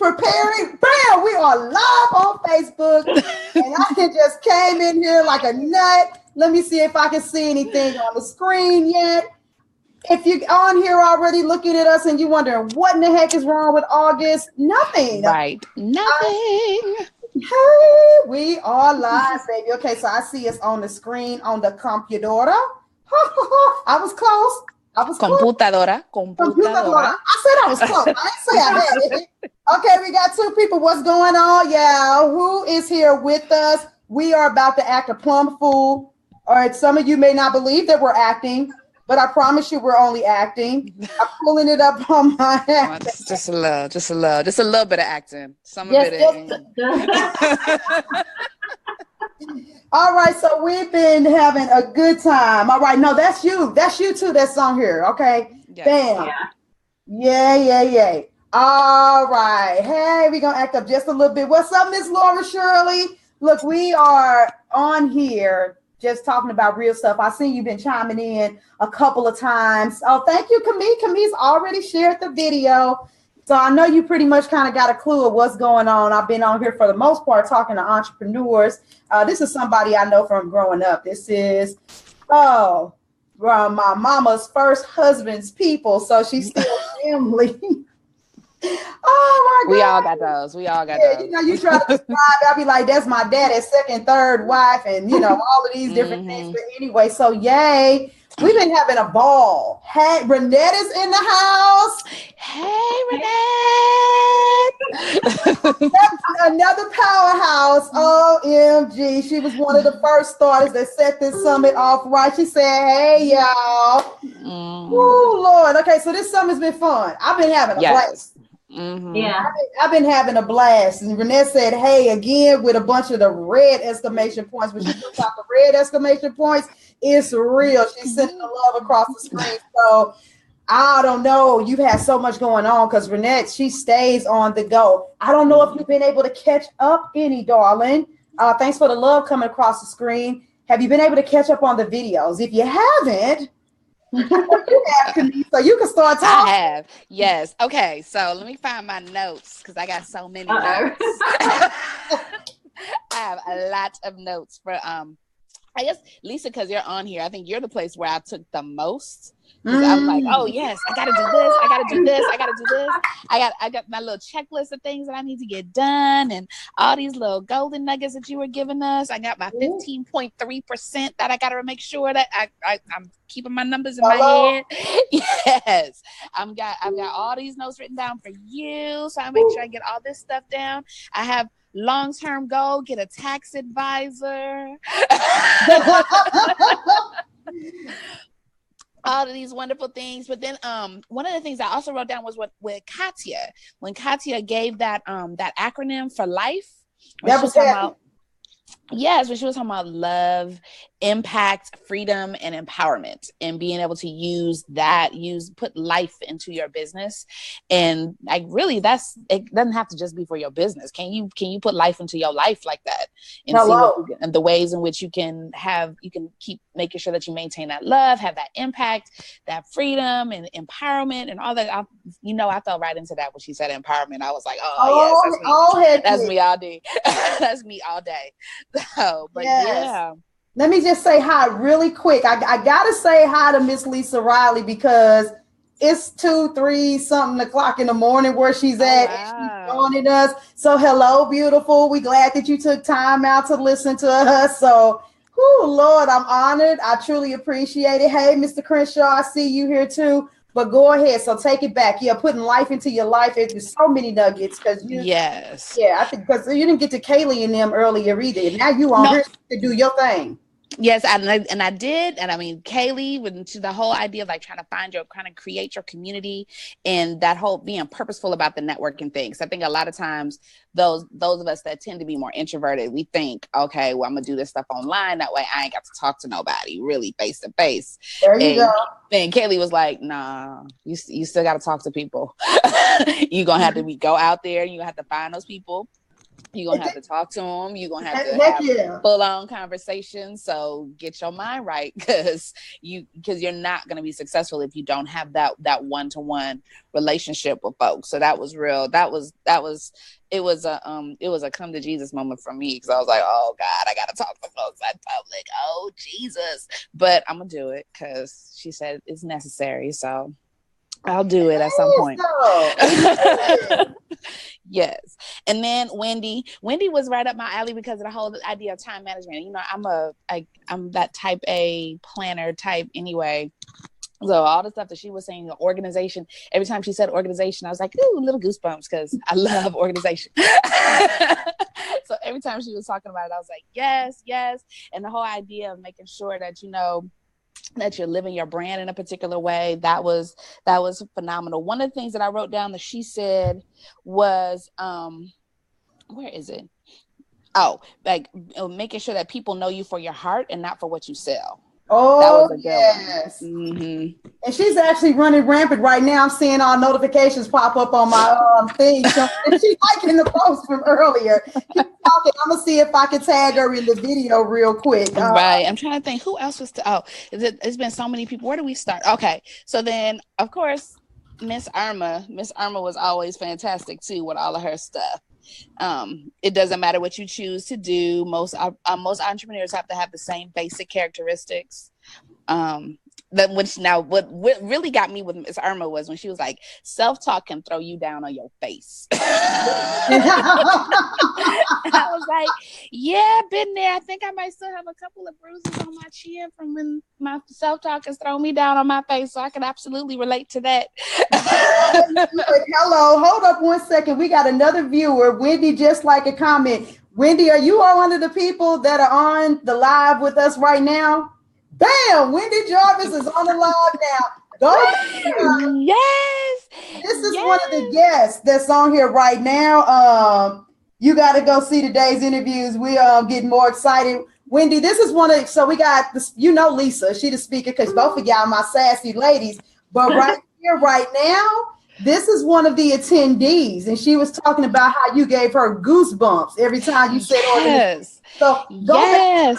preparing. Bam! We are live on Facebook. And I just came in here like a nut. Let me see if I can see anything on the screen yet. If you're on here already looking at us and you're wondering what in the heck is wrong with August, nothing. Right. Nothing. Hey, we are live, baby. Okay, so I see us on the screen on the computadora. I was close. Computadora. I said I was close. I didn't say I had it. Okay, we got two people. What's going on? Yeah, who is here with us? We are about to act a plumb fool. All right, some of you may not believe that we're acting, but I promise you we're only acting. I'm pulling it up on my head. Just a little bit of acting. Some of it. All right, so we've been having a good time. All right, no, that's you. That's you too that's on here, okay? Yes. Bam. Yeah. All right. Hey, we're going to act up just a little bit. What's up, Miss Laura Shirley? Look, we are on here just talking about real stuff. I see you've been chiming in a couple of times. Oh, thank you, Camille. Camille's already shared the video. So I know you pretty much kind of got a clue of what's going on. I've been on here for the most part talking to entrepreneurs. This is somebody I know from growing up. This is, from my mama's first husband's people. So she's still family. Oh my God. We all got those. You know, you try to describe, I'll be like, that's my daddy's second, third wife, and you know, all of these different things. But anyway, so yay. We've been having a ball. Hey, Renette is in the house. Hey, Renette. Another powerhouse. OMG. She was one of the first starters that set this summit off right. She said, hey, y'all. Oh, Lord. Okay, so this summit's been fun. I've been having a blast. Mm-hmm. Yeah, I've been having a blast. And Renette said, hey, again, with a bunch of the red exclamation points. When she puts out the red exclamation points, it's real. She's sending the love across the screen. So I don't know. You've had so much going on because Renette, she stays on the go. I don't know if you've been able to catch up any, darling. Thanks for the love coming across the screen. Have you been able to catch up on the videos? If you haven't, you have to, so you can start talking. I have, yes. Okay, so let me find my notes because I got so many notes. I have a lot of notes for I guess Lisa, because you're on here, I think you're the place where I took the most. I'm like, oh yes, I gotta do this, I gotta do this, I gotta do this. I got my little checklist of things that I need to get done, and all these little golden nuggets that you were giving us. I got my 15.3% that I gotta make sure that I'm keeping my numbers in my head. Yes, I've got all these notes written down for you, so I make sure I get all this stuff down. I have long-term goal, get a tax advisor. All of these wonderful things. But then one of the things I also wrote down was with Katya, when Katya gave that acronym for life. That was talking about, yes, when she was talking about love, impact, freedom, and empowerment, and being able to put life into your business. And like, really, it doesn't have to just be for your business. Can you put life into your life like that? And see and the ways in which you can keep making sure that you maintain that love, have that impact, that freedom and empowerment and all that. I fell right into that when she said empowerment. I was like, yes, that's me all day. That's me all day. So, but yeah. Let me just say hi really quick. I gotta say hi to Miss Lisa Riley because it's 2-3 something o'clock in the morning where she's at. And she's joining us. So hello, beautiful. We glad that you took time out to listen to us. So, Lord, I'm honored. I truly appreciate it. Hey, Mr. Crenshaw, I see you here too. But go ahead. So take it back. Yeah, putting life into your life. There's so many nuggets because yes. Yeah, I think because you didn't get to Kaylee and them earlier either. Now you on here to do your thing. Yes, and I did, and I mean Kaylee went to the whole idea of like trying to create your community and that whole being purposeful about the networking thing. So I think a lot of times those of us that tend to be more introverted, we think, okay, well I'm gonna do this stuff online. That way I ain't got to talk to nobody really face to face. There you go. And Kaylee was like, nah, you still got to talk to people. You're gonna have to go out there and you have to find those people. You're gonna have to talk to them. You're gonna have to have full-on conversations. So get your mind right, because you're not gonna be successful if you don't have that one-to-one relationship with folks. So that was real. It was a come to Jesus moment for me, because I was like, oh God, I gotta talk to folks in public. Oh Jesus. But I'm gonna do it because she said it's necessary. So I'll do it at some point. Yes. And then Wendy was right up my alley because of the whole idea of time management. You know, I'm that type A planner type anyway. So all the stuff that she was saying, the organization, every time she said organization, I was like, ooh, little goosebumps, because I love organization. So every time she was talking about it, I was like, yes. And the whole idea of making sure that, you know, that you're living your brand in a particular way, that was phenomenal. One of the things that I wrote down that she said was, where is it? Oh, like making sure that people know you for your heart and not for what you sell. Oh, that was a good one. Mm-hmm. And she's actually running rampant right now. I'm seeing all notifications pop up on my thing. So, and she's liking the post from earlier. Keep talking. I'm gonna see if I can tag her in the video real quick. Right. I'm trying to think who else was. It's been so many people. Where do we start? Okay. So then, of course, Miss Irma was always fantastic too with all of her stuff. It doesn't matter what you choose to do. Most entrepreneurs have to have the same basic characteristics. What really got me with Miss Irma was when she was like, self-talk can throw you down on your face. I was like, yeah, been there. I think I might still have a couple of bruises on my chin from when my self-talk has thrown me down on my face. So I can absolutely relate to that. Hello, hold up one second. We got another viewer. Wendy, just like a comment. Wendy, are you one of the people that are on the live with us right now? Bam! Wendy Jarvis is on the live now. Go. Yes. This is one of the guests that's on here right now. You got to go see today's interviews. We getting more excited. Wendy, this is so we got this, you know, Lisa, she the speaker, because both of y'all my sassy ladies. But right here, right now, this is one of the attendees, and she was talking about how you gave her goosebumps every time you said yes. So go back.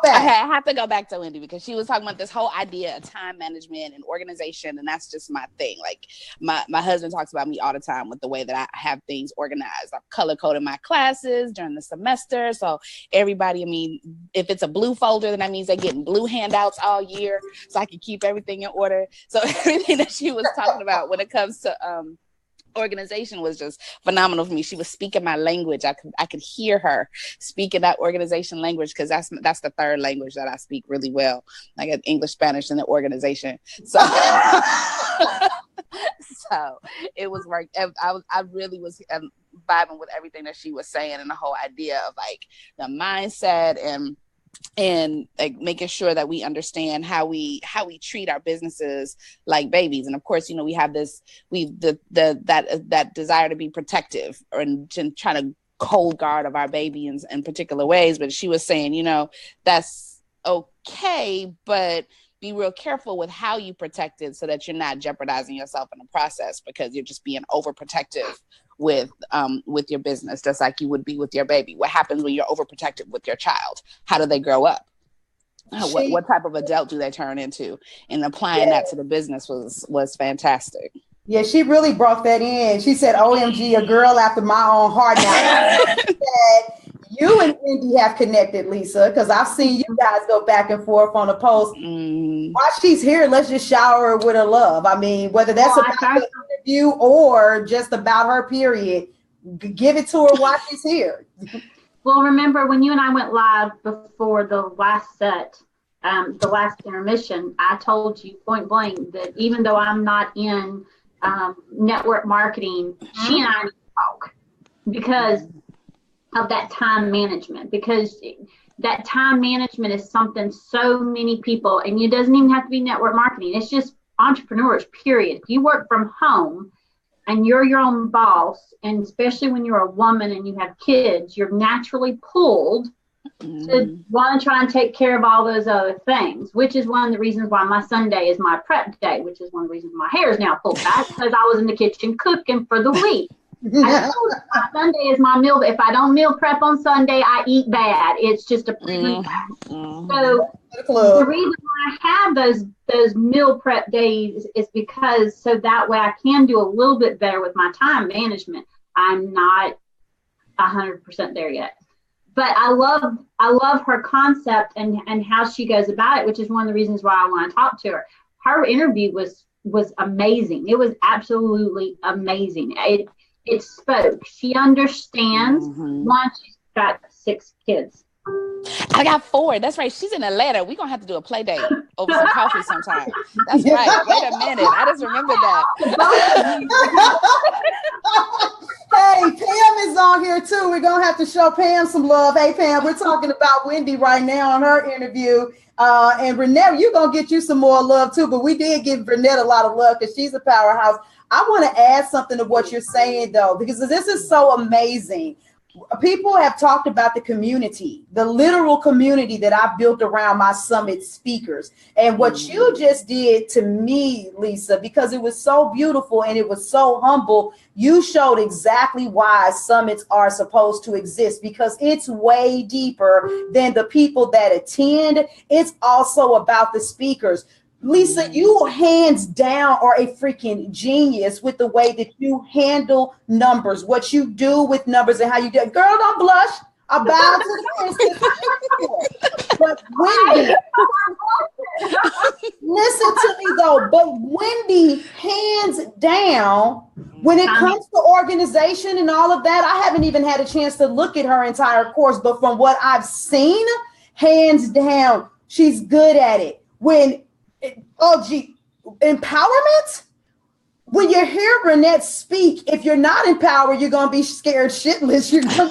Okay, I have to go back to Wendy because she was talking about this whole idea of time management and organization, and that's just my thing. Like my husband talks about me all the time with the way that I have things organized. I've color coded my classes during the semester, so everybody, I mean, if it's a blue folder, then that means they're getting blue handouts all year, so I can keep everything in order. So everything that she was talking about when it comes to organization was just phenomenal for me. She was speaking my language. I could hear her speaking that organization language, because that's the third language that I speak really well. I got English, Spanish, and the organization. So so it was work. I really was vibing with everything that she was saying, and the whole idea of like the mindset and like making sure that we understand how we treat our businesses like babies. And of course, you know, we have that desire to be protective and to try to hold guard of our baby in particular ways. But she was saying, you know, that's okay, but be real careful with how you protect it so that you're not jeopardizing yourself in the process, because you're just being overprotective with your business, just like you would be with your baby. What happens when you're overprotective with your child? How do they grow up? What type of adult do they turn into? And applying that to the business was fantastic. Yeah, she really brought that in. She said, OMG, a girl after my own heart. Now, you and Wendy have connected, Lisa, because I've seen you guys go back and forth on a post. While she's here, let's just shower her with her love. I mean, whether that's about the interview or just about her period, give it to her while she's here. Well, remember when you and I went live before the last set, the last intermission, I told you point blank that even though I'm not in network marketing, she and I need to talk because of that time management, because that time management is something so many people, and it doesn't even have to be network marketing. It's just entrepreneurs, period. If you work from home and you're your own boss, and especially when you're a woman and you have kids, you're naturally pulled to want to try and take care of all those other things, which is one of the reasons why my Sunday is my prep day, which is one of the reasons my hair is now pulled back, because I was in the kitchen cooking for the week. Sunday is my meal. If I don't meal prep on Sunday, I eat bad. It's just a proven fact. So the reason why I have those meal prep days is because so that way I can do a little bit better with my time management. I'm not 100% there yet, but I love her concept and how she goes about it, which is one of the reasons why I want to talk to her. Her interview was amazing. It was absolutely amazing. It spoke. She understands why she's got 6 kids. I got 4. That's right. She's in Atlanta. We're going to have to do a play date over some coffee sometime. That's right. Wait a minute. I just remembered that. Hey, Pam is on here too. We're going to have to show Pam some love. Hey, Pam, we're talking about Wendy right now on her interview. And Renette, you're going to get you some more love too. But we did give Renette a lot of love because she's a powerhouse. I want to add something to what you're saying, though, because this is so amazing. People have talked about the community, the literal community that I built around my summit speakers. And what you just did to me, Lisa, because it was so beautiful and it was so humble, you showed exactly why summits are supposed to exist, because it's way deeper than the people that attend. It's also about the speakers. Lisa, you hands down are a freaking genius with the way that you handle numbers, what you do with numbers and how you do it. Girl, don't blush. I bow to the But Wendy, listen to me though, but Wendy, hands down, when it comes to organization and all of that, I haven't even had a chance to look at her entire course, but from what I've seen, hands down, she's good at it. Empowerment? When you hear Renette speak, if you're not empowered, you're going to be scared shitless. You're going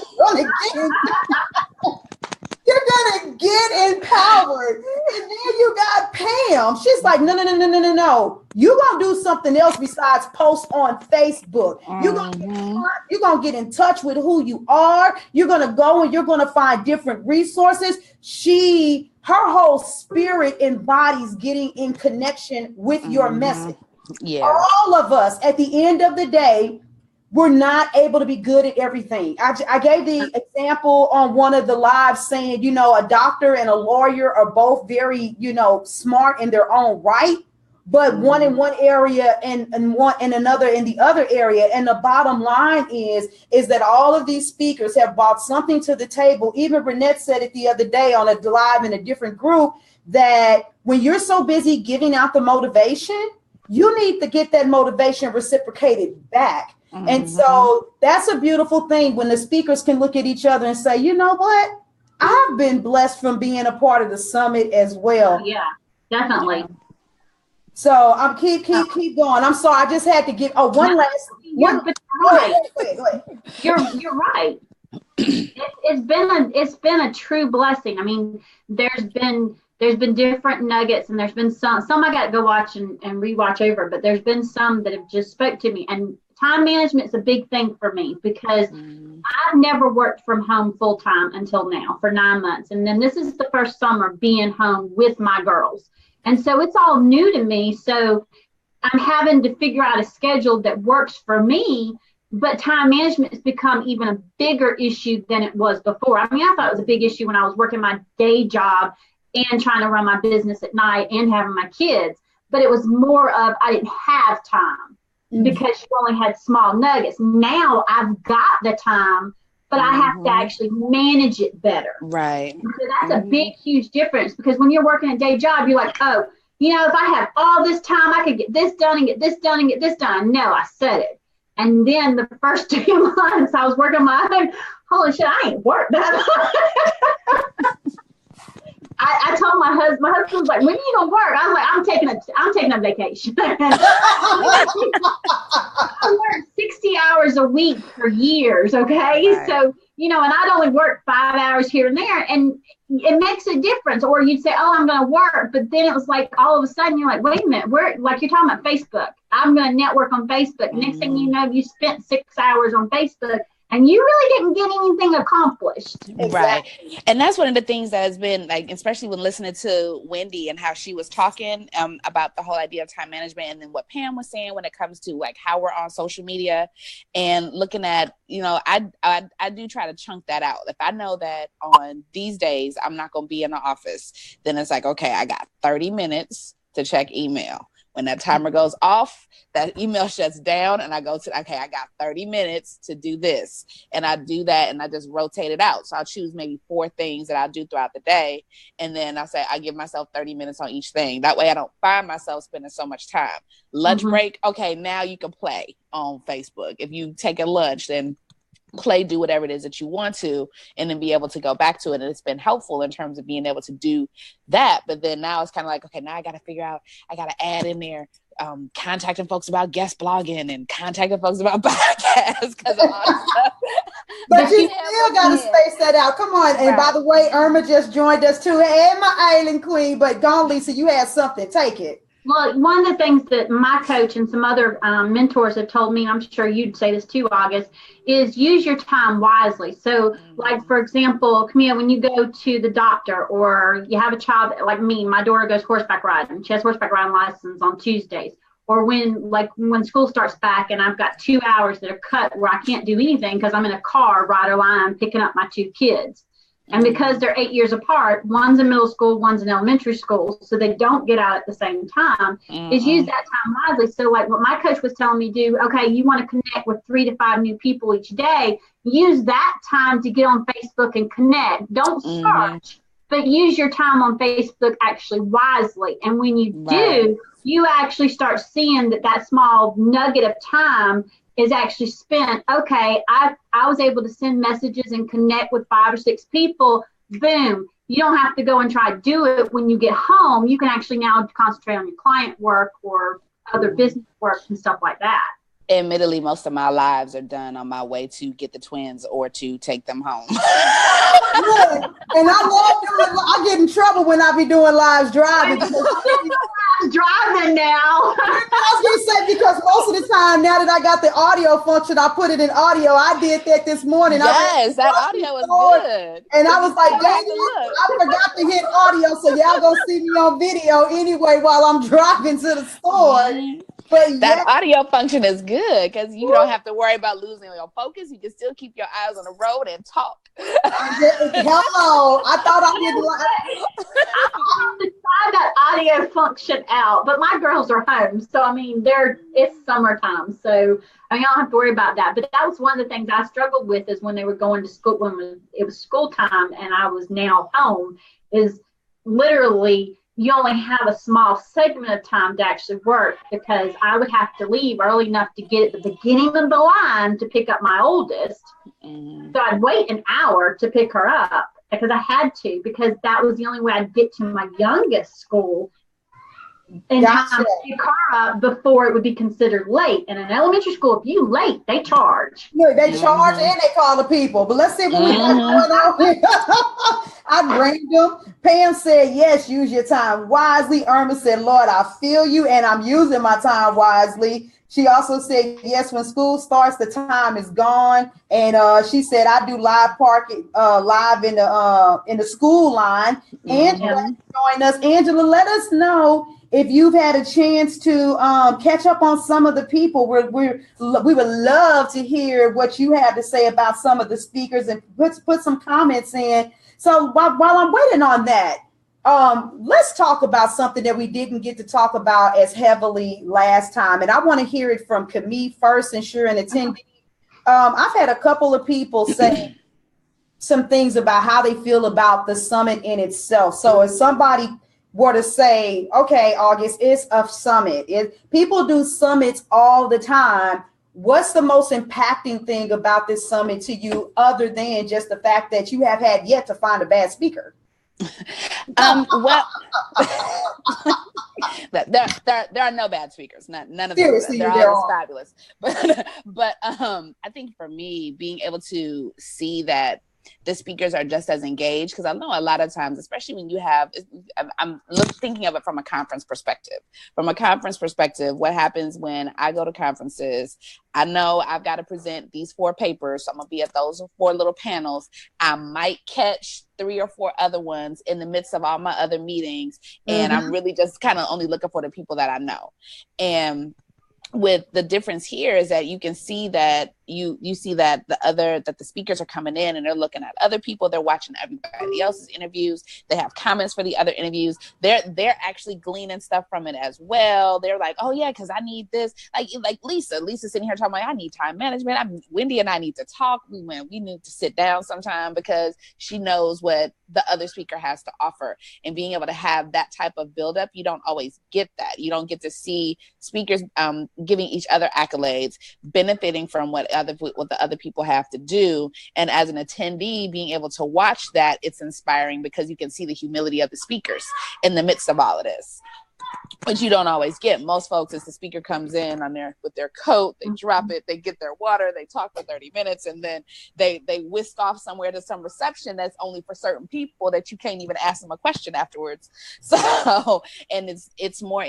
to get empowered. And then you got Pam. She's like, no. You're going to do something else besides post on Facebook. You're going to get in touch with who you are. You're going to go and you're going to find different resources. Her whole spirit embodies getting in connection with your message. Yeah. All of us, at the end of the day, we're not able to be good at everything. I gave the example on one of the lives saying, a doctor and a lawyer are both very, smart in their own right, but one in one area and one in another in the other area. And the bottom line is that all of these speakers have brought something to the table. Even Renette said it the other day on a live in a different group, that when you're so busy giving out the motivation, you need to get that motivation reciprocated back. And so that's a beautiful thing when the speakers can look at each other and say, you know what? I've been blessed from being a part of the summit as well. Yeah, definitely. So I'm keep going. I'm sorry, I just had to give one last. But you're right. It's been a true blessing. I mean, there's been different nuggets, and there's been some I got to go watch and rewatch over, but there's been some that have just spoke to me. And time management is a big thing for me because I've never worked from home full time until now for 9 months. And then this is the first summer being home with my girls. And so it's all new to me. So I'm having to figure out a schedule that works for me, but time management has become even a bigger issue than it was before. I mean, I thought it was a big issue when I was working my day job and trying to run my business at night and having my kids, but it was more of I didn't have time because you only had small nuggets. Now I've got the time, but I have to actually manage it better. Right. So that's a big, huge difference, because when you're working a day job, you're like, oh, if I have all this time, I could get this done and get this done and get this done. No, I said it. And then the first 2 months I was working my own, holy shit, I ain't worked that. I told my husband was like, when are you gonna work? I was like, I'm taking a vacation. I worked 60 hours a week for years, okay? Right. So, and I'd only work 5 hours here and there, and it makes a difference. Or you'd say, oh, I'm gonna work, but then it was like all of a sudden you're like, wait a minute, like you're talking about Facebook. I'm gonna network on Facebook. Next thing you know, you spent 6 hours on Facebook and you really didn't get anything accomplished. Exactly. Right. And that's one of the things that has been like, especially when listening to Wendy and how she was talking about the whole idea of time management, and then what Pam was saying when it comes to like how we're on social media and looking at, I do try to chunk that out. If I know that on these days I'm not going to be in the office, then it's like, okay, I got 30 minutes to check email. When that timer goes off, that email shuts down, and I go to, okay, I got 30 minutes to do this. And I do that, and I just rotate it out. So I'll choose maybe 4 things that I'll do throughout the day. And then I give myself 30 minutes on each thing. That way I don't find myself spending so much time. Lunch break, okay, now you can play on Facebook. If you take a lunch, then do whatever it is that you want to, and then be able to go back to it. And it's been helpful in terms of being able to do that. But then now it's kind of like, okay, now I got to figure out, I got to add in there contacting folks about guest blogging and contacting folks about podcasts because of all this stuff. But you still got to space that out. Come on. And by the way, Irma just joined us too. Hey, my island queen. But go on, Lisa, you had something. Take it. Well, one of the things that my coach and some other mentors have told me, and I'm sure you'd say this too, August, is use your time wisely. So, like, for example, Camille, when you go to the doctor or you have a child like me, my daughter goes horseback riding. She has horseback riding license on Tuesdays. Or when school starts back and I've got 2 hours that are cut where I can't do anything because I'm in a car right or line picking up my 2 kids. And because they're 8 years apart, one's in middle school, one's in elementary school, so they don't get out at the same time, is use that time wisely. So like what my coach was telling me to do, okay, you want to connect with 3 to 5 new people each day, use that time to get on Facebook and connect. Don't search, but use your time on Facebook actually wisely. And when you do, you actually start seeing that small nugget of time is actually spent. Okay, I was able to send messages and connect with 5 or 6 people. Boom. You don't have to go and try to do it when you get home. You can actually now concentrate on your client work or other business work and stuff like that. Admittedly, most of my lives are done on my way to get the twins or to take them home. Look, and I get in trouble when I be doing live driving. Driving now. I was gonna say, because most of the time now that I got the audio function, I put it in audio. I did that this morning. Yes, that audio was good. And I was like, dang it, I forgot to hit audio, so y'all gonna see me on video anyway while I'm driving to the store. But that audio function is good because you don't have to worry about losing your focus. You can still keep your eyes on the road and talk. Hello, I thought I didn't I'll have to try that audio function out, but my girls are home, so I mean, it's summertime, so I mean, I don't have to worry about that. But that was one of the things I struggled with is when they were going to school, when it was school time and I was now home, is literally you only have a small segment of time to actually work, because I would have to leave early enough to get at the beginning of the line to pick up my oldest. So I'd wait an hour to pick her up because I had to, because that was the only way I'd get to my youngest school in time to pick her up before it would be considered late. And in elementary school, if you late, they charge. Look, they charge and they call the people. But let's see what we got going on here. I drained them. Pam said, yes, use your time wisely. Irma said, Lord, I feel you, and I'm using my time wisely. She also said, yes, when school starts, the time is gone. And she said, I do live parking live in the school line. Angela joined us. Angela, let us know if you've had a chance to catch up on some of the people. We would love to hear what you have to say about some of the speakers, and put some comments in. So while I'm waiting on that, let's talk about something that we didn't get to talk about as heavily last time. And I want to hear it from Camille first, and sure, an attendee. I've had a couple of people say some things about how they feel about the summit in itself. So if somebody were to say, okay, August, it's a summit. People do summits all the time. What's the most impacting thing about this summit to you, other than just the fact that you have had yet to find a bad speaker? Well, there are no bad speakers. None of them. They're all fabulous. But I think for me, being able to see that the speakers are just as engaged. Because I know a lot of times, especially when you have, I'm thinking of it from a conference perspective. From a conference perspective, what happens when I go to conferences, I know I've got to present these 4 papers. So I'm going to be at those 4 little panels. I might catch 3 or 4 other ones in the midst of all my other meetings. And I'm really just kind of only looking for the people that I know. And with the difference here is that you can see that you see that the speakers are coming in and they're looking at other people, they're watching everybody else's interviews, they have comments for the other interviews, they're actually gleaning stuff from it as well. They're like, oh yeah, because I need this, like Lisa's sitting here talking about, I need time management. Wendy and I need to talk. We need to sit down sometime because she knows what the other speaker has to offer. And being able to have that type of buildup, you don't always get that. You don't get to see speakers giving each other accolades, benefiting from what the other people have to do. And as an attendee, being able to watch that, it's inspiring because you can see the humility of the speakers in the midst of all of this, which you don't always get. Most folks, as the speaker comes in with their coat, they drop it, they get their water, they talk for 30 minutes, and then they whisk off somewhere to some reception that's only for certain people that you can't even ask them a question afterwards. So, and it's more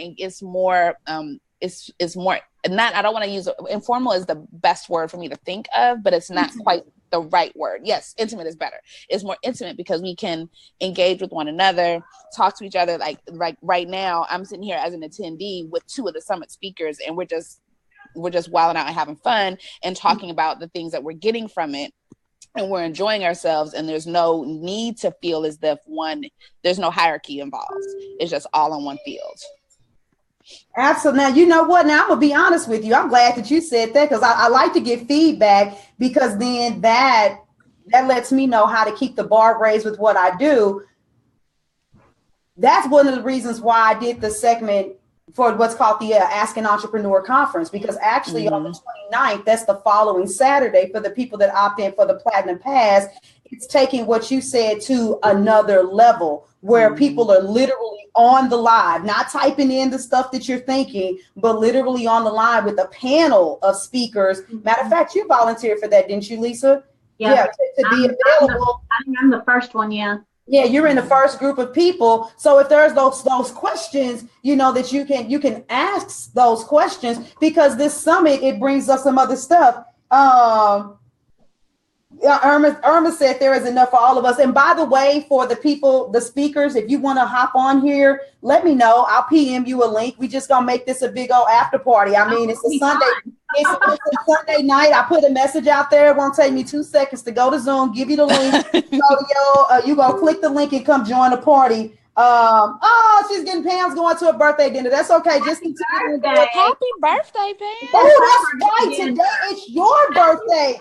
not, I don't want to use informal is the best word for me to think of, but it's not quite the right word. Yes, intimate is better. It's more intimate because we can engage with one another, talk to each other. Like right now, I'm sitting here as an attendee with 2 of the summit speakers, and we're just wilding out and having fun and talking about the things that we're getting from it. And we're enjoying ourselves, and there's no need to feel as if there's no hierarchy involved. It's just all on one field. Absolutely. Now, you know what? Now, I'm going to be honest with you. I'm glad that you said that because I like to get feedback because then that lets me know how to keep the bar raised with what I do. That's one of the reasons why I did the segment for what's called the Ask an Entrepreneur Conference, because actually on the 29th, that's the following Saturday, for the people that opt in for the Platinum Pass, it's taking what you said to another level where people are literally on the live, not typing in the stuff that you're thinking, but literally on the live with a panel of speakers. Matter of fact, you volunteered for that, didn't you, Lisa? Yeah, to be available. I'm the first one, yeah. Yeah, you're in the first group of people. So if there's those questions, you know, that you can ask those questions, because this summit, it brings us some other stuff. Irma said there is enough for all of us. And by the way, for the people, the speakers, if you want to hop on here, let me know. I'll PM you a link. We just gonna make this a big old after party. I mean, it's a Sunday. It's a Sunday night. I put a message out there. It won't take me 2 seconds to go to Zoom, give you the link. So you gonna click the link and come join the party. She's getting Pam's going to a birthday dinner. That's okay. Just continue. Happy birthday, Pam. Oh, that's right. Today it's your birthday.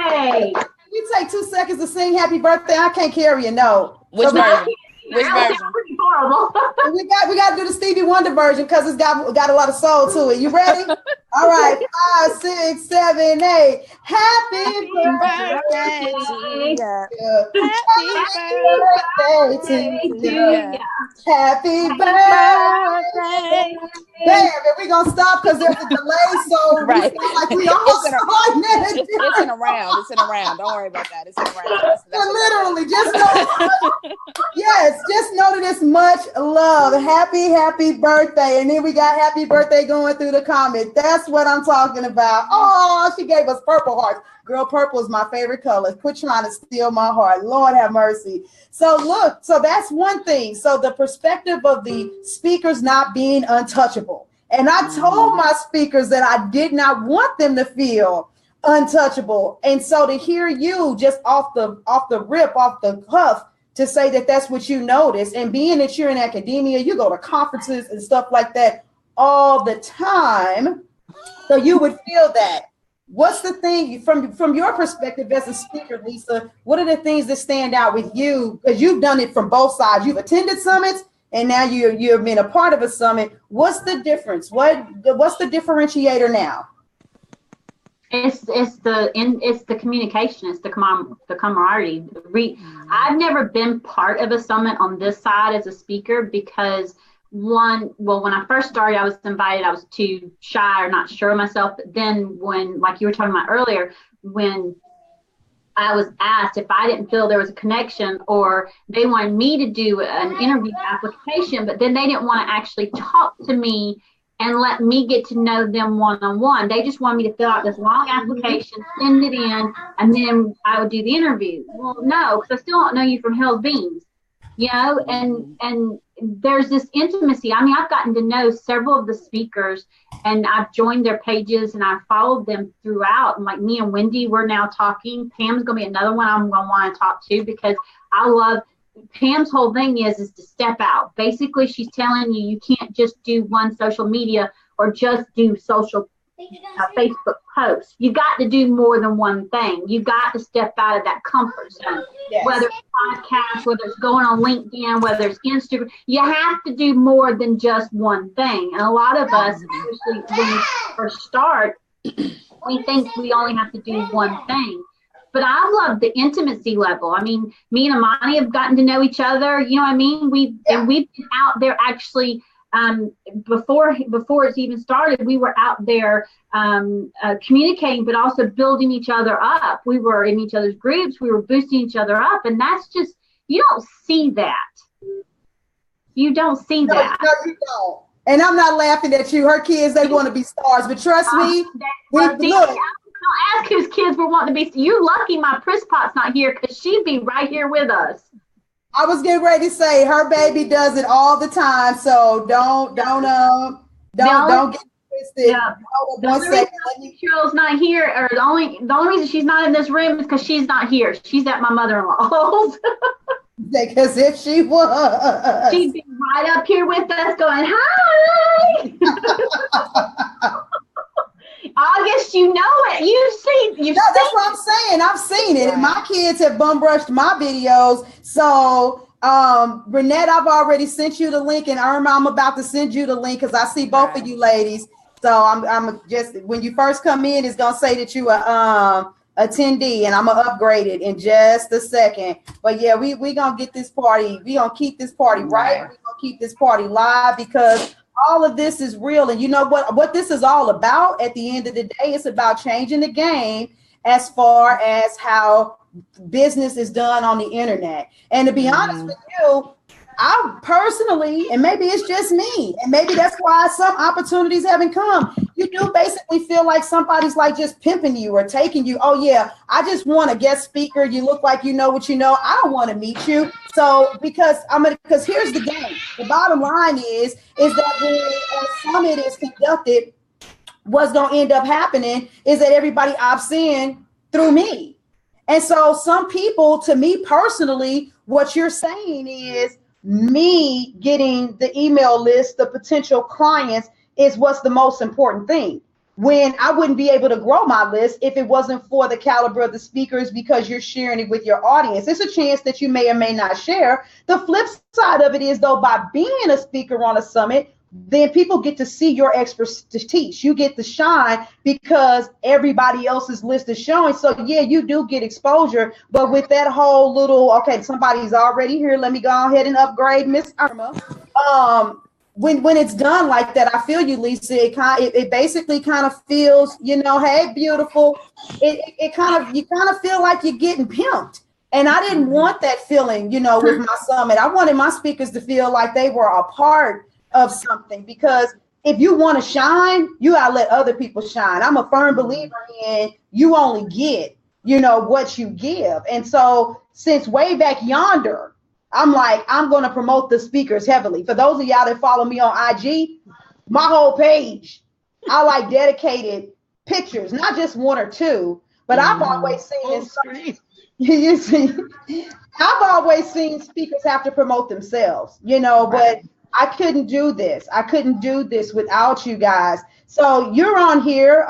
Hey, you take 2 seconds to sing happy birthday. I can't carry you. No. Which version? Which version? Pretty horrible. we got to do the Stevie Wonder version because it's got a lot of soul to it. You ready? All right. 5, 6, 7, 8. Happy birthday to you. Happy birthday to you. Happy birthday. Bam, and we're going to stop because there's a delay. So right. We all it's in a round. It's in a round. Don't worry about that. It's in a round. That's literally, just know. Yes, just know that it's much love. Happy birthday. And then we got happy birthday going through the comments. That's what I'm talking about. Oh, she gave us purple hearts. Girl, purple is my favorite color. Quit trying to steal my heart. Lord have mercy. So look, so that's one thing. So the perspective of the speakers not being untouchable. And I told my speakers that I did not want them to feel untouchable. And so to hear you just off the cuff to say that that's what you notice, and being that you're in academia, you go to conferences and stuff like that all the time. So you would feel that. What's the thing from your perspective as a speaker, Lisa? What are the things that stand out with you? Because you've done it from both sides. You've attended summits, and now you've been a part of a summit. What's the difference? What's the differentiator now? It's the communication. It's the camaraderie. I've never been part of a summit on this side as a speaker because when I first started, I was invited. I was too shy or not sure of myself. But then when, like you were talking about earlier, when I was asked if I didn't feel there was a connection, or they wanted me to do an interview application, but then they didn't want to actually talk to me and let me get to know them one-on-one. They just wanted me to fill out this long application, send it in, and then I would do the interview. Well, no, because I still don't know you from hell's beans, you know, and there's this intimacy. I mean, I've gotten to know several of the speakers, and I've joined their pages, and I've followed them throughout. And like me and Wendy, we're now talking. Pam's going to be another one I'm going to want to talk to, because I love Pam's whole thing is to step out. Basically, she's telling you, you can't just do one social media or just do social Facebook posts. You got to do more than one thing. You got to step out of that comfort zone. Yes. Whether it's podcasts, whether it's going on LinkedIn, whether it's Instagram, you have to do more than just one thing. And a lot of us, especially when we first start, we think we only have to do one thing. But I love the intimacy level. I mean, me and Amani have gotten to know each other. You know what I mean? We've been out there actually before it's even started. We were out there communicating, but also building each other up. We were in each other's groups. We were boosting each other up, and that's just, you don't see that. You don't see that. No, you don't. And I'm not laughing at you. Her kids, they want to be stars, but trust me, look. Don't ask whose kids we're wanting to be. You're lucky my Pris Pot's not here, because she'd be right here with us. I was getting ready to say her baby does it all the time, so don't get twisted. Yeah. The only reason Cheryl's not here, or the only reason she's not in this room is because she's not here. She's at my mother-in-law's. Because if she was, she'd be right up here with us, going hi. August, you know it. That's what I'm saying. I've seen it, and my kids have bum brushed my videos. So, Renette, I've already sent you the link, and Irma, I'm about to send you the link because I see both of you ladies. So I'm just, when you first come in, it's gonna say that you are attendee, and I'm gonna upgrade it in just a second. But yeah, we gonna get this party. We gonna keep this party right. We gonna keep this party live, because all of this is real. And you know what this is all about at the end of the day? It's about changing the game as far as how business is done on the internet. And to be honest with you, I personally, and maybe it's just me, and maybe that's why some opportunities haven't come. You do basically feel like somebody's like just pimping you or taking you. Oh yeah, I just want a guest speaker. You look like you know what you know. I don't want to meet you. So because here's the game. The bottom line is that when a summit is conducted, what's going to end up happening is that everybody opts in through me. And so some people, to me personally, what you're saying is, me getting the email list, the potential clients, is what's the most important thing. When I wouldn't be able to grow my list if it wasn't for the caliber of the speakers, because you're sharing it with your audience. It's a chance that you may or may not share. The flip side of it is, though, by being a speaker on a summit, then people get to see your expertise. You get to shine because everybody else's list is showing. So yeah, you do get exposure, but with that whole little, okay, somebody's already here, let me go ahead and upgrade Miss Irma. When it's done like that, I feel you, Lisa. It basically kind of feels, you know, hey, beautiful. You kind of feel like you're getting pimped. And I didn't want that feeling, you know, with my summit. I wanted my speakers to feel like they were a part of something, because if you want to shine, you gotta let other people shine. I'm a firm believer in you only get, you know, what you give. And so since way back yonder, I'm like, I'm going to promote the speakers heavily. For those of y'all that follow me on IG, my whole page, I like dedicated pictures, not just one or two, but I've always seen you see, I've always seen speakers have to promote themselves, you know, but I couldn't do this. I couldn't do this without you guys. So you're on here.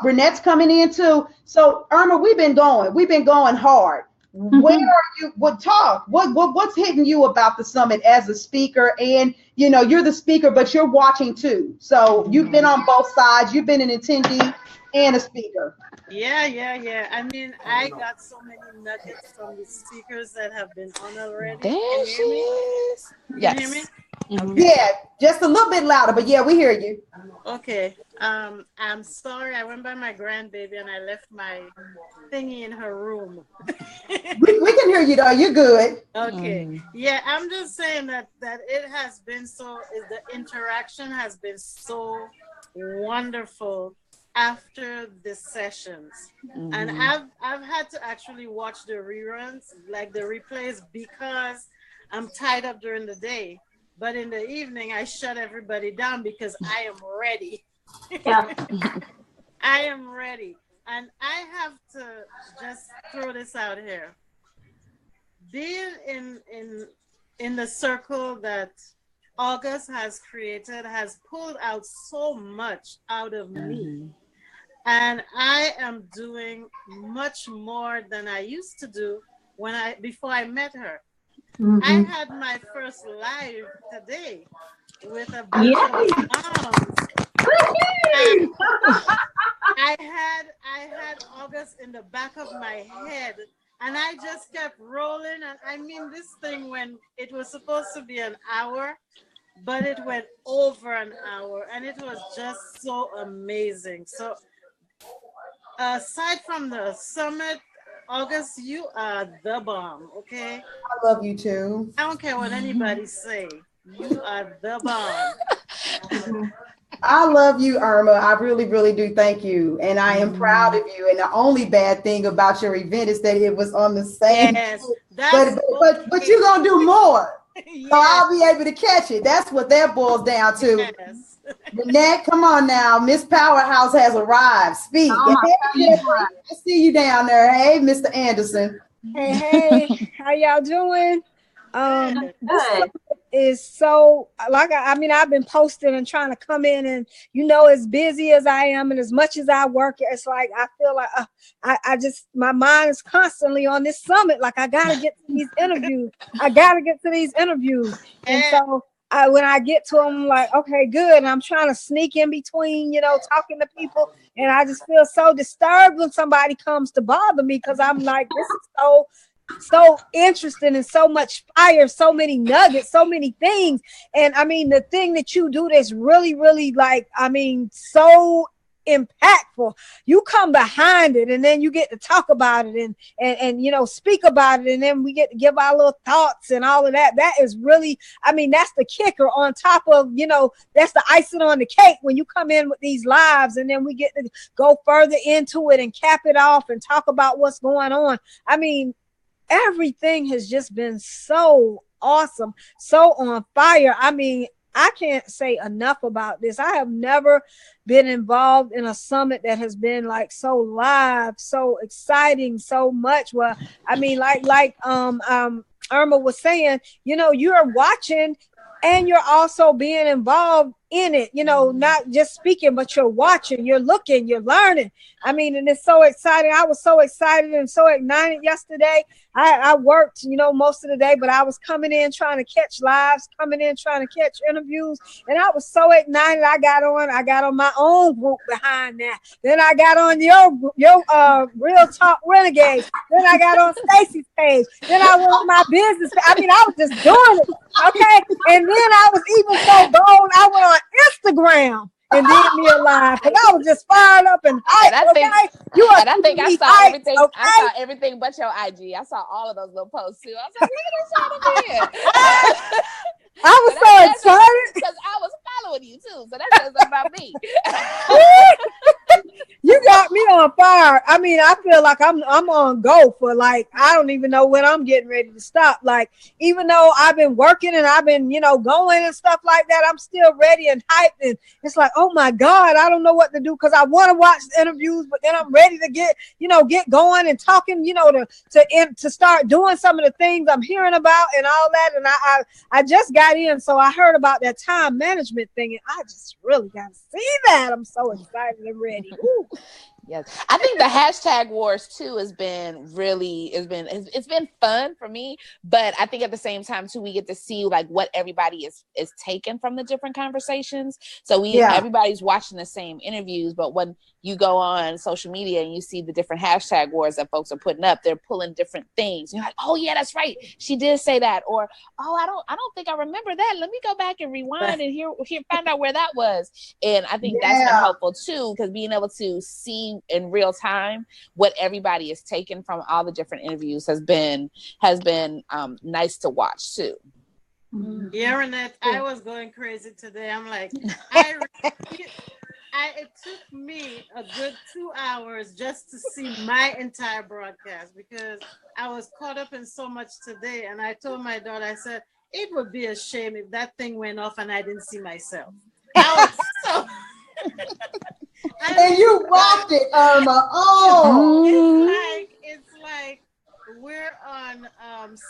Renette's coming in too. So Irma, we've been going hard. Where are you? What's hitting you about the summit as a speaker? And you know, you're the speaker, but you're watching too. So you've been on both sides. You've been an attendee and a speaker. Yeah. I mean, I got so many nuggets from the speakers that have been on already. There she is. Yes. Can you hear me? Mm-hmm. Yeah, just a little bit louder, but yeah, we hear you. Okay. I'm sorry. I went by my grandbaby and I left my thingy in her room. we can hear you though. You're good. Okay. Yeah, I'm just saying that it has been the interaction has been so wonderful after the sessions. And I've had to actually watch the reruns, like the replays, because I'm tied up during the day. But in the evening, I shut everybody down because I am ready. Yeah. I am ready. And I have to just throw this out here. Being in the circle that Auguste has created has pulled out so much out of me. And I am doing much more than I used to do before I met her. I had my first live today with a bunch of moms. I had Auguste in the back of my head, and I just kept rolling. And I mean, this thing, when it was supposed to be an hour, but it went over an hour, and it was just so amazing. So aside from the summit, Auguste, you are the bomb, okay? I love you too. I don't care what anybody say. You are the bomb. I love you, Irma. I really, really do. Thank you. And I am proud of you. And the only bad thing about your event is that it was on the same. Yes, but you're going to do more. Yes. So I'll be able to catch it. That's what that boils down to. Yes. Nanette, come on now. Miss Powerhouse has arrived. Speak. I see you down there. Hey, Mr. Anderson. Hey, how y'all doing? Good. Is so like I've been posting and trying to come in, and as busy as I am and as much as I work, it's like I feel like I just, my mind is constantly on this summit. Like I gotta get to these interviews. And so when I get to them, I'm like, okay, good. And I'm trying to sneak in between, talking to people, and I just feel so disturbed when somebody comes to bother me, because I'm like, this is so interesting and so much fire, so many nuggets, so many things. And I mean, the thing that you do that's really, really so impactful, you come behind it, and then you get to talk about it and speak about it, and then we get to give our little thoughts and all of that. That is really, that's the kicker on top of, that's the icing on the cake when you come in with these lives, and then we get to go further into it and cap it off and talk about what's going on. Everything has just been so awesome, so on fire. I can't say enough about this. I have never been involved in a summit that has been like so live, so exciting, so much. Well, Irma was saying, you're watching and you're also being involved in it, not just speaking, but you're watching, you're looking, you're learning. And it's so exciting. I was so excited and so ignited yesterday. I worked, most of the day, but I was coming in trying to catch lives, coming in trying to catch interviews, and I was so ignited. I got on my own group behind that. Then I got on your Real Talk Renegades. Then I got on Stacy's page. Then I went on my business. I was just doing it, okay. And then I was even so bold, I went on Instagram and did me a live, because I was just fired up and hyped. I think I saw everything. Okay? I saw everything but your IG. I saw all of those little posts too. I was like, look at this here. I was so excited because I was following you too. So that says about me. You got me on fire. I feel like I'm on go for, like, I don't even know when I'm getting ready to stop. Like, even though I've been working and I've been, going and stuff like that, I'm still ready and hyped. And it's like, oh my God, I don't know what to do, because I want to watch the interviews, but then I'm ready to get going and talking, to start doing some of the things I'm hearing about and all that. And I just got in, so I heard about that time management thing, and I just really got to see that. I'm so excited and ready. Ooh. Yes, I think the hashtag wars too has been it's been fun for me, but I think at the same time too, we get to see like what everybody is taking from the different conversations. So everybody's watching the same interviews, but when you go on social media and you see the different hashtag wars that folks are putting up. They're pulling different things. You're like, oh yeah, that's right, she did say that, or oh, I don't think I remember that. Let me go back and rewind and find out where that was. And I think that's been helpful too, because being able to see in real time what everybody is taking from all the different interviews has been nice to watch too. Yeah, Renette, I was going crazy today. I'm like, it took me a good 2 hours just to see my entire broadcast because I was caught up in so much today. And I told my daughter, I said, it would be a shame if that thing went off and I didn't see myself. I was so... And you rocked it, Irma. Oh, it's like we're on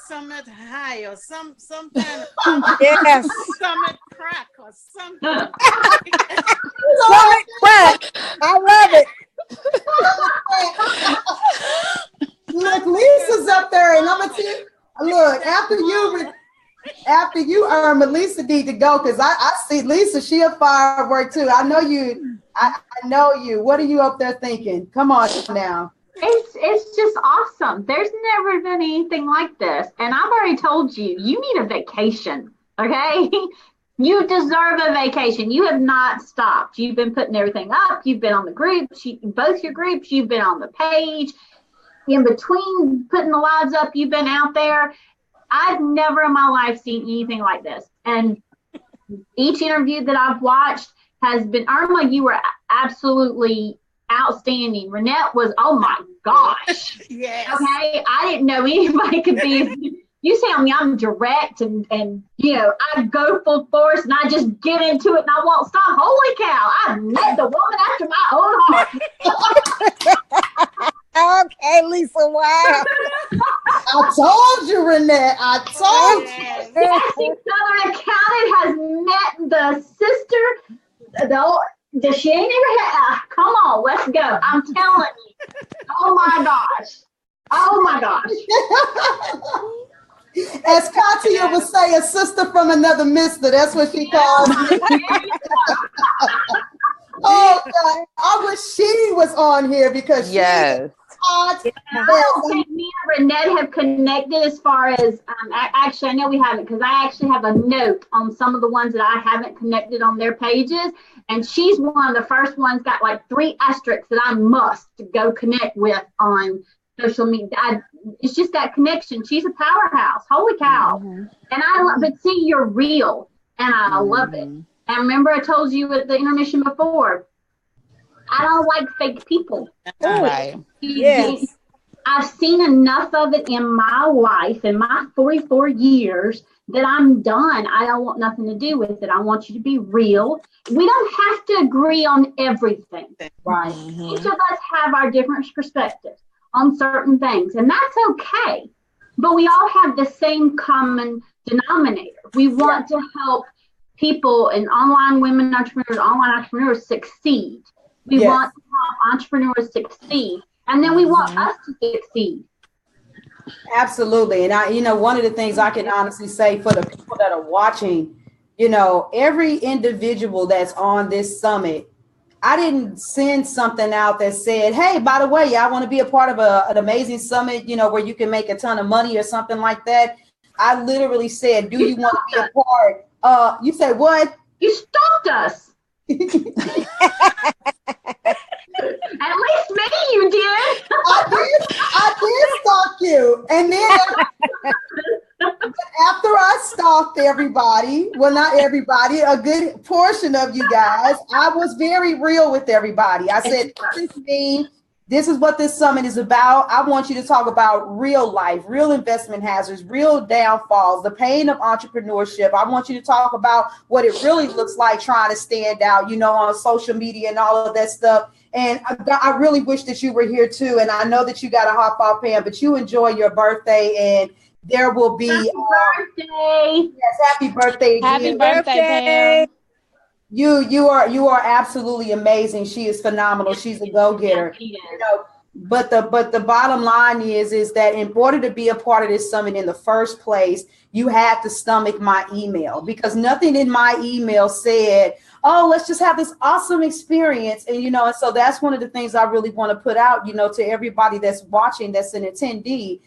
Summit High or some kind of Summit Crack or something. Summit Crack. I love it. Look, Lisa's up there, and I'm gonna tell you. Look, after you, Irma, Lisa need to go because I see Lisa. She a firework too. I know you. I know you. What are you up there thinking? Come on now. It's just awesome. There's never been anything like this. And I've already told you, you need a vacation, okay? You deserve a vacation. You have not stopped. You've been putting everything up. You've been on the groups, both your groups. You've been on the page. In between putting the lives up, you've been out there. I've never in my life seen anything like this. And each interview that I've watched has been, Irma, you were absolutely outstanding. Renette was, oh my gosh. Yes. Okay. I didn't know anybody could be. You tell me I'm direct and you know, I go full force and I just get into it and I won't stop. Holy cow. I met the woman after my own heart. Okay, Lisa, wow. I told you, Renette. I told you. Cassie Southern County has met the sister, she ain't ever had, come on, let's go. I'm telling you. Oh my gosh. Oh my gosh. As Katia would say, a sister from another mister. That's what she calls me. Oh, God. I wish she was on here because yes. I don't think me and Renette have connected as far as, actually, I know we haven't because I actually have a note on some of the ones that I haven't connected on their pages. And she's one of the first ones, got like 3 asterisks that I must go connect with on social media. It's just that connection. She's a powerhouse. Holy cow. Mm-hmm. And I love it. See, you're real. And I love it. And remember I told you at the intermission before, I don't like fake people. Right. Yes. I've seen enough of it in my life, in my 44 years, that I'm done. I don't want nothing to do with it. I want you to be real. We don't have to agree on everything. Right. Mm-hmm. Each of us have our different perspectives on certain things, and that's okay. But we all have the same common denominator. We want to help people and online women entrepreneurs, online entrepreneurs succeed. We want to help entrepreneurs succeed, and then we want us to succeed. Absolutely. And one of the things I can honestly say for the people that are watching, every individual that's on this summit, I didn't send something out that said, hey, by the way, I want to be a part of an amazing summit, where you can make a ton of money or something like that. I literally said, do you want to be a part? You said what? You stalked us. At least me, you did. I did stalk you. And then after I stalked everybody, well, not everybody, a good portion of you guys, I was very real with everybody. I said, this is me. This is what this summit is about. I want you to talk about real life, real investment hazards, real downfalls, the pain of entrepreneurship. I want you to talk about what it really looks like trying to stand out, on social media and all of that stuff. And I really wish that you were here too. And I know that you got to hop off, Pam, but you enjoy your birthday, and there will be happy birthday. Yes, happy birthday again. Happy birthday, Pam. You are absolutely amazing. She is phenomenal. She's a go-getter. But the bottom line is that in order to be a part of this summit in the first place, you had to stomach my email, because nothing in my email said, oh, let's just have this awesome experience. And, you know, and so that's one of the things I really want to put out, you know, to everybody that's watching, that's an attendee.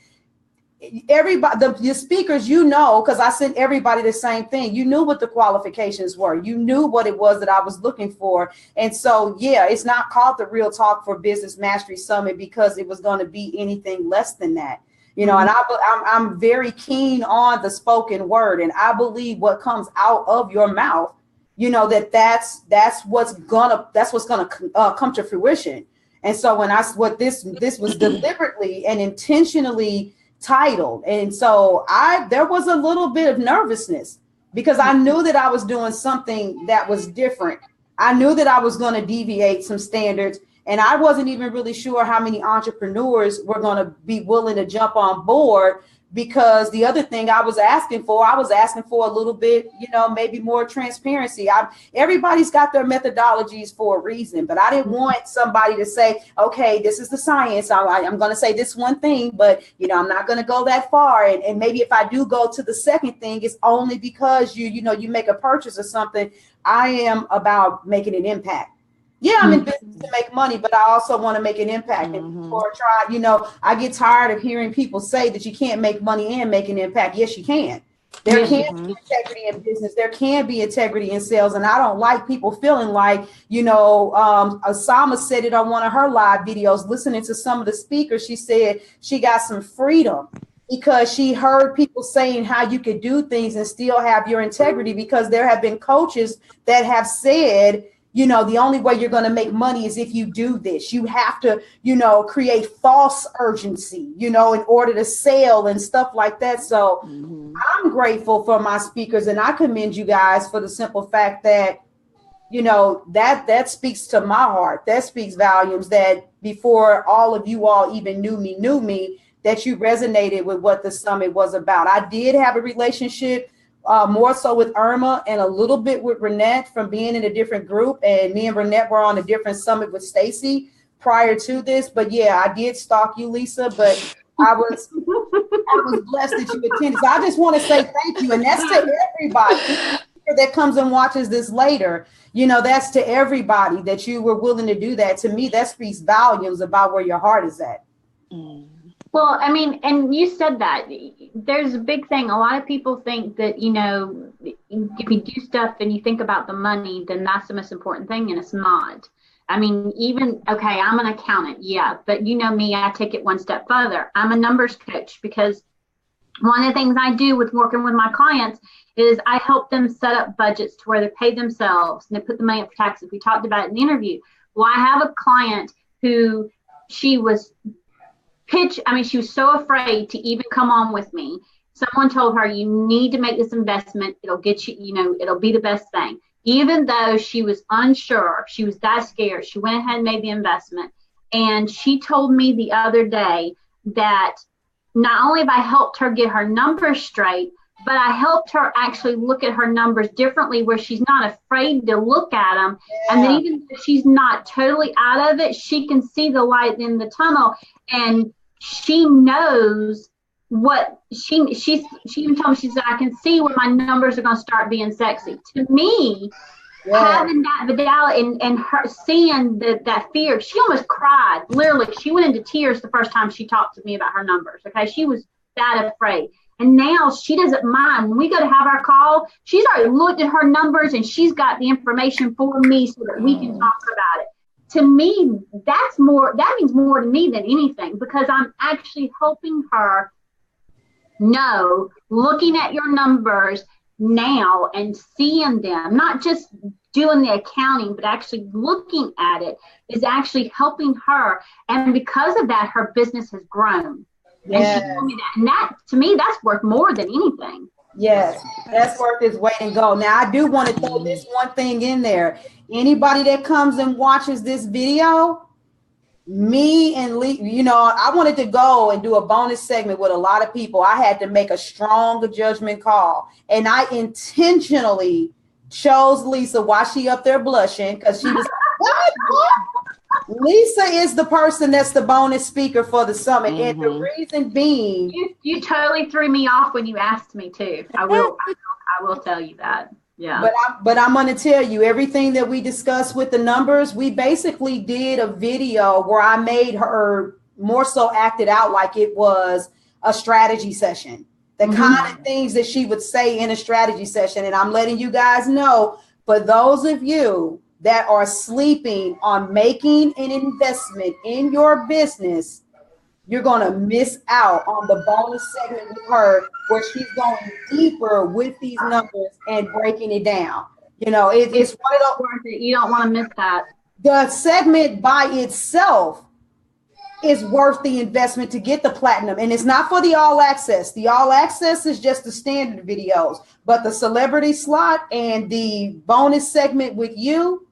Everybody, the speakers, you know, because I sent everybody the same thing. You knew what the qualifications were. You knew what it was that I was looking for. And so, yeah, it's not called the Real Talk for Business Mastery Summit because it was going to be anything less than that. You know, and I'm very keen on the spoken word, and I believe what comes out of your mouth, you know, that's what's gonna come to fruition. And so when this was deliberately and intentionally titled, and so there was a little bit of nervousness because I knew that I was doing something that was different. I knew that I was going to deviate some standards. And I wasn't even really sure how many entrepreneurs were going to be willing to jump on board, because the other thing I was asking for a little bit, you know, maybe more transparency. Everybody's got their methodologies for a reason, but I didn't want somebody to say, okay, this is the science. I'm going to say this one thing, but, you know, I'm not going to go that far. And maybe if I do go to the second thing, it's only because you make a purchase or something. I am about making an impact. Yeah, I'm in business to make money, but I also want to make an impact. And before I get tired of hearing people say that you can't make money and make an impact. Yes, you can. There can be integrity in business. There can be integrity in sales. And I don't like people feeling like, you know, Osama said it on one of her live videos, listening to some of the speakers. She said she got some freedom because she heard people saying how you could do things and still have your integrity, because there have been coaches that have said, you know, the only way you're going to make money is if you do this. You have to, you know, create false urgency, you know, in order to sell and stuff like that. So I'm grateful for my speakers, and I commend you guys for the simple fact that, you know, that speaks to my heart. That speaks volumes, that before all of you all even knew me, that you resonated with what the summit was about. I did have a relationship more so with Irma and a little bit with Renette from being in a different group. And me and Renette were on a different summit with Stacy prior to this. But yeah, I did stalk you, Lisa, but I was blessed that you attended. So I just want to say thank you. And that's to everybody that comes and watches this later. You know, that's to everybody that you were willing to do that. To me, that speaks volumes about where your heart is at. Well, I mean, and you said that there's a big thing. A lot of people think that, you know, if you do stuff and you think about the money, then that's the most important thing. And it's not. I mean, even, okay, I'm an accountant. Yeah. But you know me, I take it one step further. I'm a numbers coach, because one of the things I do with working with my clients is I help them set up budgets to where they pay themselves and they put the money up for taxes. We talked about it in the interview. Well, I have a client who she was so afraid to even come on with me. Someone told her, you need to make this investment. It'll get you, you know, it'll be the best thing. Even though she was unsure, she was that scared, she went ahead and made the investment. And she told me the other day that not only have I helped her get her numbers straight, but I helped her actually look at her numbers differently, where she's not afraid to look at them. Yeah. And then even if she's not totally out of it, she can see the light in the tunnel. And she knows what she even told me, she said, I can see when my numbers are going to start being sexy. To me, having that fidelity and her seeing that fear, she almost cried. Literally, she went into tears the first time she talked to me about her numbers. Okay, she was that afraid. And now she doesn't mind. When we go to have our call, she's already looked at her numbers and she's got the information for me so that we can talk about it. To me, that means more to me than anything, because I'm actually helping her know, looking at your numbers now and seeing them, not just doing the accounting, but actually looking at it, is actually helping her. And because of that, her business has grown. Yes. And she told me that. And that, to me, that's worth more than anything. Yes, that's worth its weight in gold. Now, I do want to throw this one thing in there. Anybody that comes and watches this video, me and Lee, you know, I wanted to go and do a bonus segment with a lot of people. I had to make a strong judgment call. And I intentionally chose Lisa while she up there blushing, because she was like, what? Lisa is the person that's the bonus speaker for the summit. And the reason being, you totally threw me off when you asked me to. I will tell you that. Yeah. But I'm going to tell you everything that we discussed with the numbers. We basically did a video where I made her more so acted out like it was a strategy session. The kind of things that she would say in a strategy session. And I'm letting you guys know, for those of you that are sleeping on making an investment in your business, you're going to miss out on the bonus segment with her where she's going deeper with these numbers and breaking it down. You know, it's one of those, worth it. You don't want to miss that. The segment by itself is worth the investment to get the platinum. And it's not for the all access. The all access is just the standard videos, but the celebrity slot and the bonus segment with you,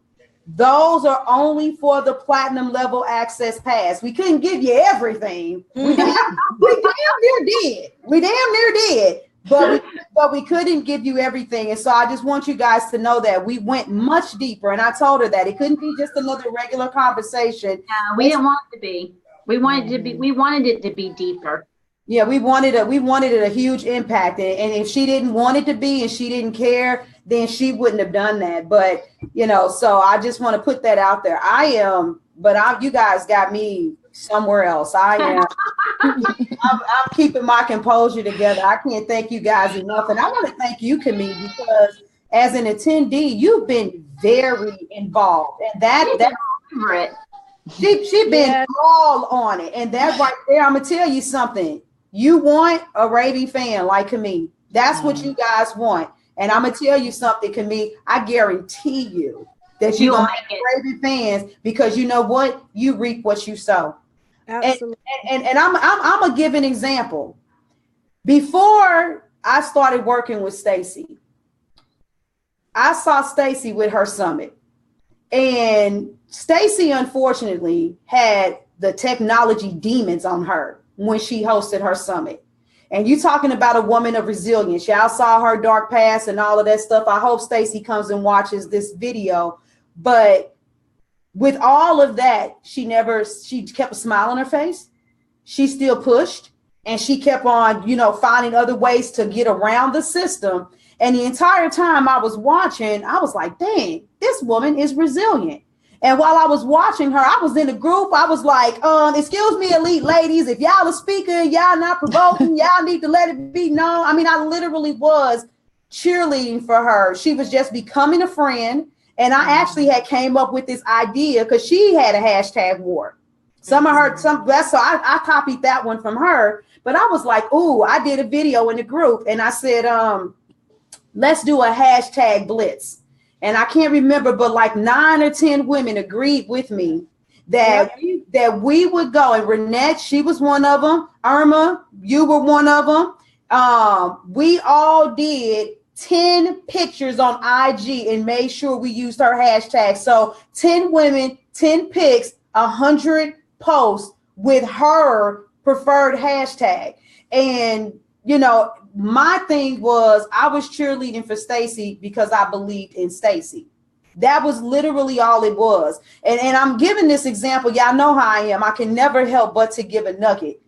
those are only for the platinum level access pass. We couldn't give you everything. We damn near did. But we couldn't give you everything. And so I just want you guys to know that we went much deeper. And I told her that it couldn't be just another regular conversation. Yeah, we didn't want it to be. We wanted it to be deeper. Yeah, we wanted it a huge impact. And if she didn't want it to be and she didn't care, then she wouldn't have done that. But, you know, so I just want to put that out there. You guys got me somewhere else. I'm keeping my composure together. I can't thank you guys enough. And I want to thank you, Camille, because as an attendee, you've been very involved. And she's been all on it. And that right there, I'm going to tell you something. You want a raving fan like Camille. That's what you guys want. And I'm going to tell you something, Camille. I guarantee you that you're going to make raving fans, because you know what? You reap what you sow. Absolutely. And I'm going to give an example. Before I started working with Stacy, I saw Stacy with her summit. And Stacy, unfortunately, had the technology demons on her when she hosted her summit. And you talking about a woman of resilience. Y'all saw her dark past and all of that stuff. I hope Stacy comes and watches this video. But with all of that, she kept a smile on her face. She still pushed, and she kept on, finding other ways to get around the system. And the entire time I was watching, I was like, dang, this woman is resilient. And while I was watching her, I was in a group. I was like, excuse me, elite ladies, if y'all are speaking, y'all not provoking, y'all need to let it be known. I mean, I literally was cheerleading for her. She was just becoming a friend. And I actually had came up with this idea because she had a hashtag war. So I copied that one from her. But I was like, ooh, I did a video in the group and I said, let's do a hashtag blitz. And I can't remember, but like 9 or 10 women agreed with me that we would go. And Renette, she was one of them. Irma, you were one of them. We all did 10 pictures on IG and made sure we used her hashtag. So 10 women, 10 pics, 100 posts with her preferred hashtag. And, my thing was I was cheerleading for Stacy because I believed in Stacy. That was literally all it was. And I'm giving this example. Y'all know how I am. I can never help but to give a nugget.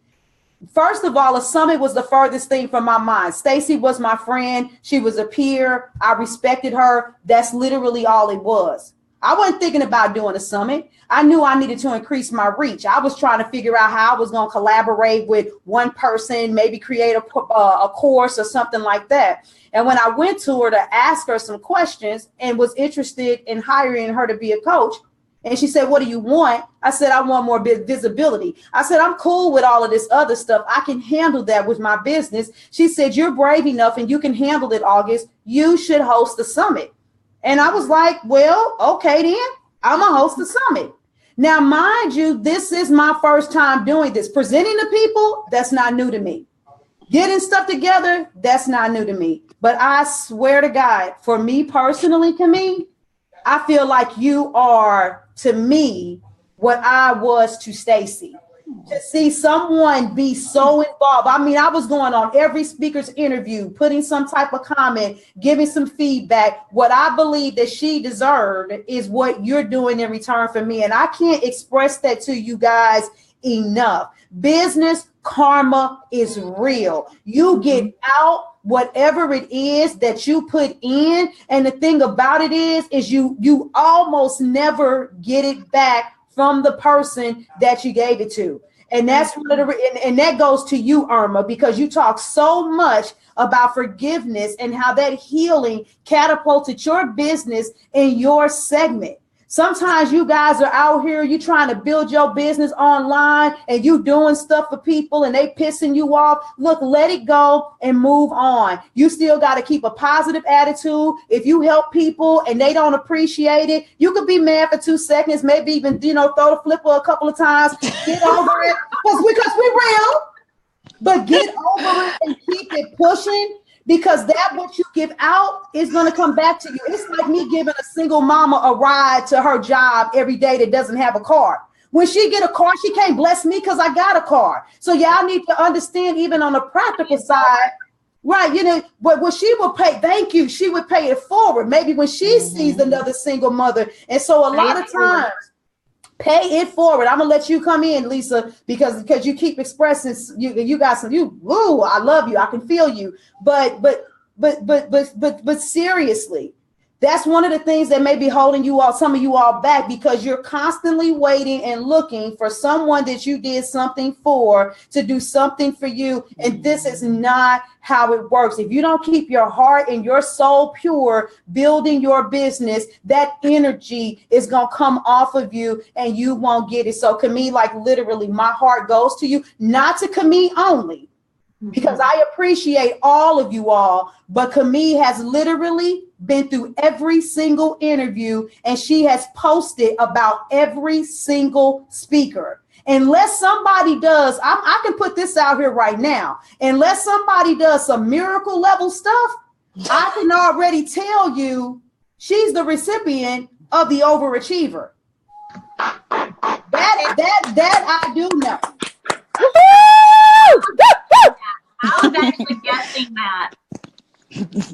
First of all, a summit was the furthest thing from my mind. Stacy was my friend. She was a peer. I respected her. That's literally all it was. I wasn't thinking about doing a summit. I knew I needed to increase my reach. I was trying to figure out how I was going to collaborate with one person, maybe create a course or something like that. And when I went to her to ask her some questions and was interested in hiring her to be a coach, and she said, what do you want? I said, I want more visibility. I said, I'm cool with all of this other stuff. I can handle that with my business. She said, you're brave enough and you can handle it, August. You should host the summit. And I was like, well, okay, then I'm going to host the summit. Now, mind you, this is my first time doing this. Presenting to people, that's not new to me. Getting stuff together, that's not new to me. But I swear to God, for me personally, Camille, I feel like you are to me what I was to Stacy. to see someone be so involved. I mean, I was going on every speaker's interview, putting some type of comment, giving some feedback. What I believe that she deserved is what you're doing in return for me. And I can't express that to you guys enough. Business karma is real. You get out whatever it is that you put in. And the thing about it is you almost never get it back from the person that you gave it to. And that's one of the, and that goes to you, Irma, because you talk so much about forgiveness and how that healing catapulted your business in your segment. Sometimes you guys are out here, you trying to build your business online and you doing stuff for people and they pissing you off. Look, let it go and move on. You still got to keep a positive attitude. If you help people and they don't appreciate it, you could be mad for 2 seconds, maybe even, throw the flipper a couple of times, get over it because we're real, but get over it and keep it pushing. Because that what you give out is going to come back to you. It's like me giving a single mama a ride to her job every day that doesn't have a car. When she get a car, she can't bless me because I got a car. So y'all need to understand, even on the practical side, right? But when she will pay, thank you, she would pay it forward. Maybe when she sees another single mother. And so a lot of times, pay it forward. I'm gonna let you come in, Lisa, because you keep expressing you got some woo, I love you, I can feel you. But seriously, that's one of the things that may be holding some of you all back, because you're constantly waiting and looking for someone that you did something for to do something for you. And this is not how it works. If you don't keep your heart and your soul pure, building your business, that energy is going to come off of you and you won't get it. So Camille, like literally my heart goes to you, not to Camille only, because I appreciate all of you all, but Camille has literally been through every single interview and she has posted about every single speaker. Unless somebody does, I can put this out here right now, unless somebody does some miracle level stuff, I can already tell you she's the recipient of the overachiever. That I do know. I was actually guessing that.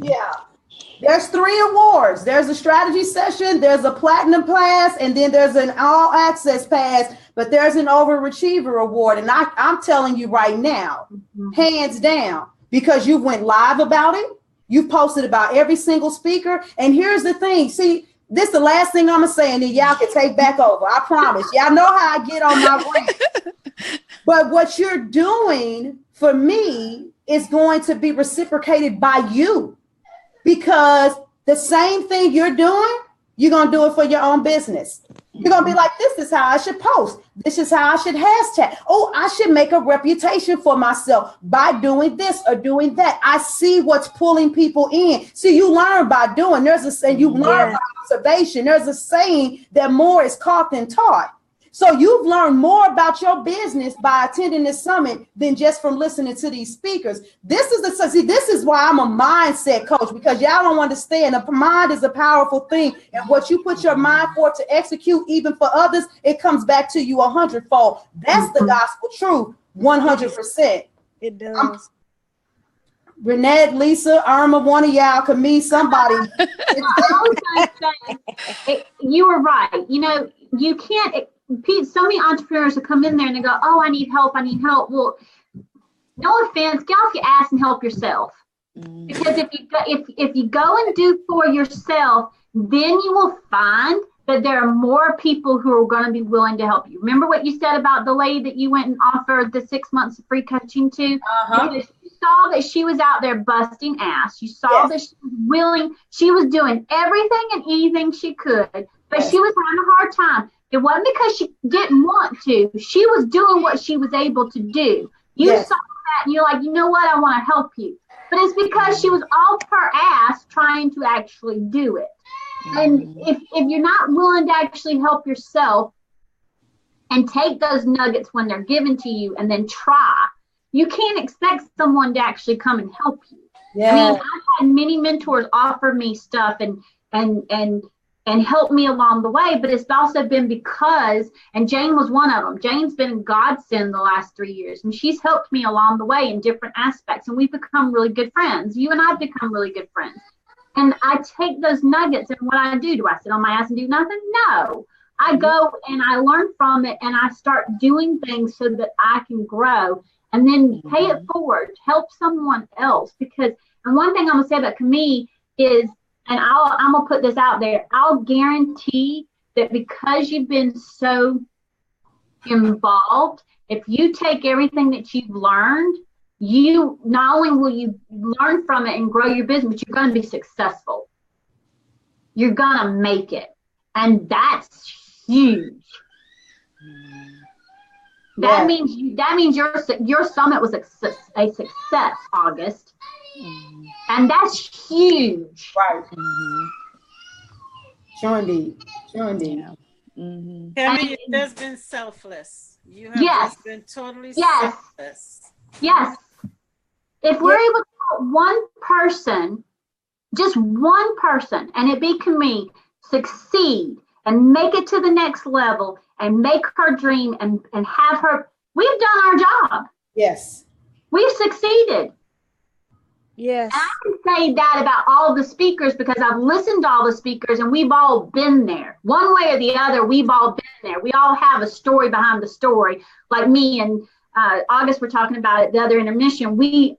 Yeah. There's 3 awards. There's a strategy session, there's a platinum pass, and then there's an all access pass, but there's an overachiever award. And I'm telling you right now, hands down, because you went live about it. You posted about every single speaker. And here's the thing. See, this is the last thing I'm going to say, and then y'all can take back over. I promise. Y'all know how I get on my rant. But what you're doing for me is going to be reciprocated by you. Because the same thing you're doing, you're going to do it for your own business. You're going to be like, this is how I should post. This is how I should hashtag. Oh, I should make a reputation for myself by doing this or doing that. I see what's pulling people in. See, you learn by doing. There's a saying, you learn by observation. There's a saying that more is caught than taught. So you've learned more about your business by attending this summit than just from listening to these speakers. This is why I'm a mindset coach, because y'all don't understand. The mind is a powerful thing. And what you put your mind for to execute, even for others, it comes back to you 100-fold. That's the gospel truth, 100%. It does. Renee, Lisa, Irma, one of y'all, Camille, somebody. You were right. You can't. Pete, so many entrepreneurs will come in there and they go, oh, I need help. Well, no offense, get off your ass and help yourself. Because if you go and do for yourself, then you will find that there are more people who are going to be willing to help you. Remember what you said about the lady that you went and offered the 6 months of free coaching to? You saw that she was out there busting ass. You saw that she was willing. She was doing everything and anything she could, but she was having a hard time. It wasn't because she didn't want to. She was doing what she was able to do. You saw that and you're like, you know what? I want to help you. But it's because she was off her ass trying to actually do it. And if you're not willing to actually help yourself and take those nuggets when they're given to you and then try, you can't expect someone to actually come and help you. I mean, I've had many mentors offer me stuff and and helped me along the way. But it's also been because, and Jane was one of them. Jane's been a godsend the last 3 years, and she's helped me along the way in different aspects. And we've become really good friends. You and I have become really good friends. And I take those nuggets, and what I do I sit on my ass and do nothing? No. I go and I learn from it, and I start doing things so that I can grow, and then pay it forward, help someone else. Because, and one thing I'm going to say about me is, and I'm going to put this out there, I'll guarantee that because you've been so involved, if you take everything that you've learned, you not only will you learn from it and grow your business, but you're going to be successful. You're going to make it. And that's huge. That means your summit was a success, August. And that's huge. Right. Sure indeed. Tammy, you've just been selfless. You have just been totally selfless. Yes. If we're able to help one person, just one person, and it be me, succeed and make it to the next level and make her dream and have her, we've done our job. Yes. We've succeeded. Yes. And I can say that about all the speakers because I've listened to all the speakers and we've all been there. One way or the other, we've all been there. We all have a story behind the story. Like me and August were talking about it, the other intermission. I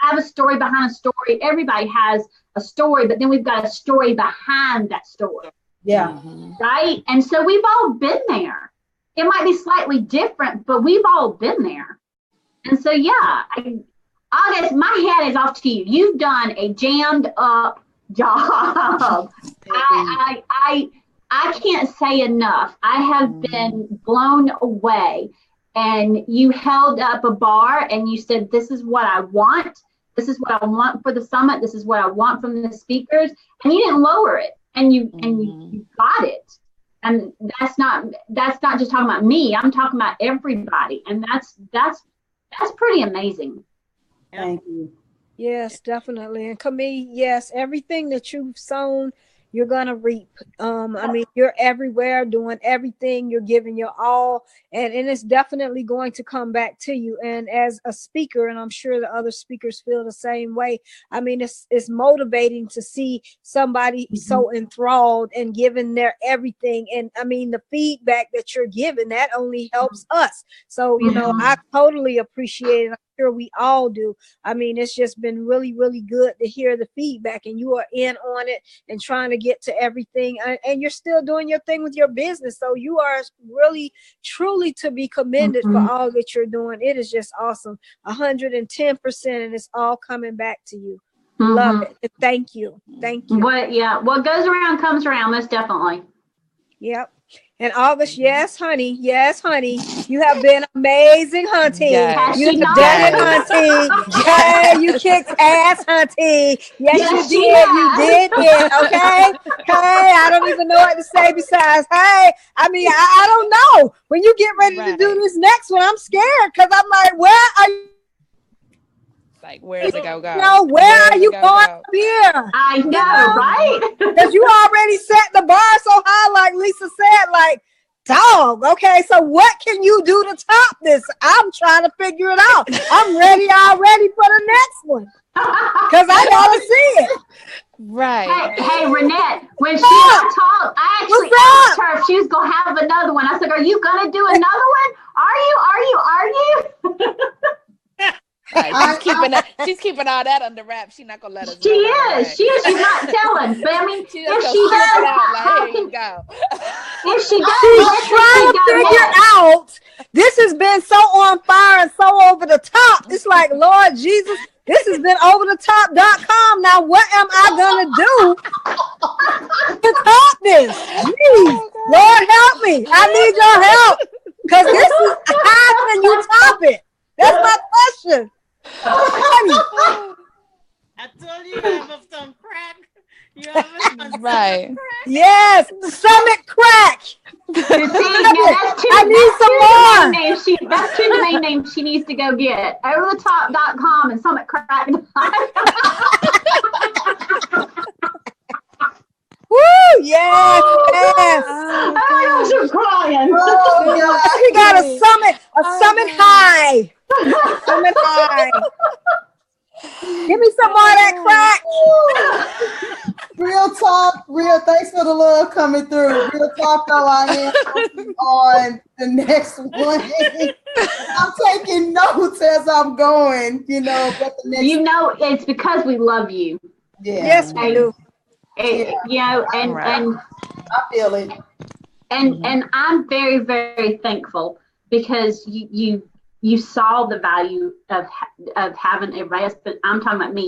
have a story behind a story. Everybody has a story, but then we've got a story behind that story. Yeah. Right? And so we've all been there. It might be slightly different, but we've all been there. And so, August, my hat is off to you. You've done a jammed up job. I can't say enough. I have been blown away. And you held up a bar and you said, this is what I want. This is what I want for the summit. This is what I want from the speakers. And you didn't lower it. And you got it. And that's not just talking about me. I'm talking about everybody. And that's pretty amazing. Thank you. Yes, definitely. And Camille, yes, everything that you've sown, you're gonna reap. You're everywhere doing everything, you're giving your all, and it's definitely going to come back to you. And as a speaker, and I'm sure the other speakers feel the same way, it's motivating to see somebody so enthralled and giving their everything. And the feedback that you're giving, that only helps us. So I totally appreciate it. Sure we all do. It's just been really, really good to hear the feedback, and you are in on it and trying to get to everything, and you're still doing your thing with your business. So you are really, truly to be commended for all that you're doing. It is just awesome. 110%, and it's all coming back to you. Love it. Thank you. What goes around comes around, most definitely. Yep. And August, yes, honey. You have been amazing, hunty. Yes. You've done it, hunty. Hey, you kicked ass, hunty. Yes, you did. You did it. Okay. Hey, I don't even know what to say besides, hey, I don't know. When you get ready to do this next one, I'm scared because I'm like, where are you? Like, where's it go? No, where are you going from here? I know, right? Because you already set the bar so high, like Lisa said, like, dog. Okay, so what can you do to top this? I'm trying to figure it out. I'm ready already for the next one. Because I gotta see it. Right. Hey, Renette, when she got tall, I actually asked her if she was gonna have another one. I said, are you gonna do another one? Are you? Right. She's keeping all that under wraps. She's not gonna let us. She is. She's not telling. But if she does, here you go. If she does, she's trying to figure out. This has been so on fire and so over the top. It's like, Lord Jesus, this has been overthetop.com. Now, what am I gonna do to top this? Please, Lord, help me. I need your help because this is how can you top it? That's my question. I told you have some crack. You have some right. Crack. Yes, summit crack. I need some more. That's two domain names she needs to go get. Overthetop.com and summit crack. Woo! Give me some more of that crack. Real talk, thanks for the love coming through. Real talk, though, I am on the next one. I'm taking notes as I'm going, but the next it's because we love you. Yeah. Yes, we do. And I feel it. And I'm very, very thankful because you saw the value of having a rest, but I'm talking about me.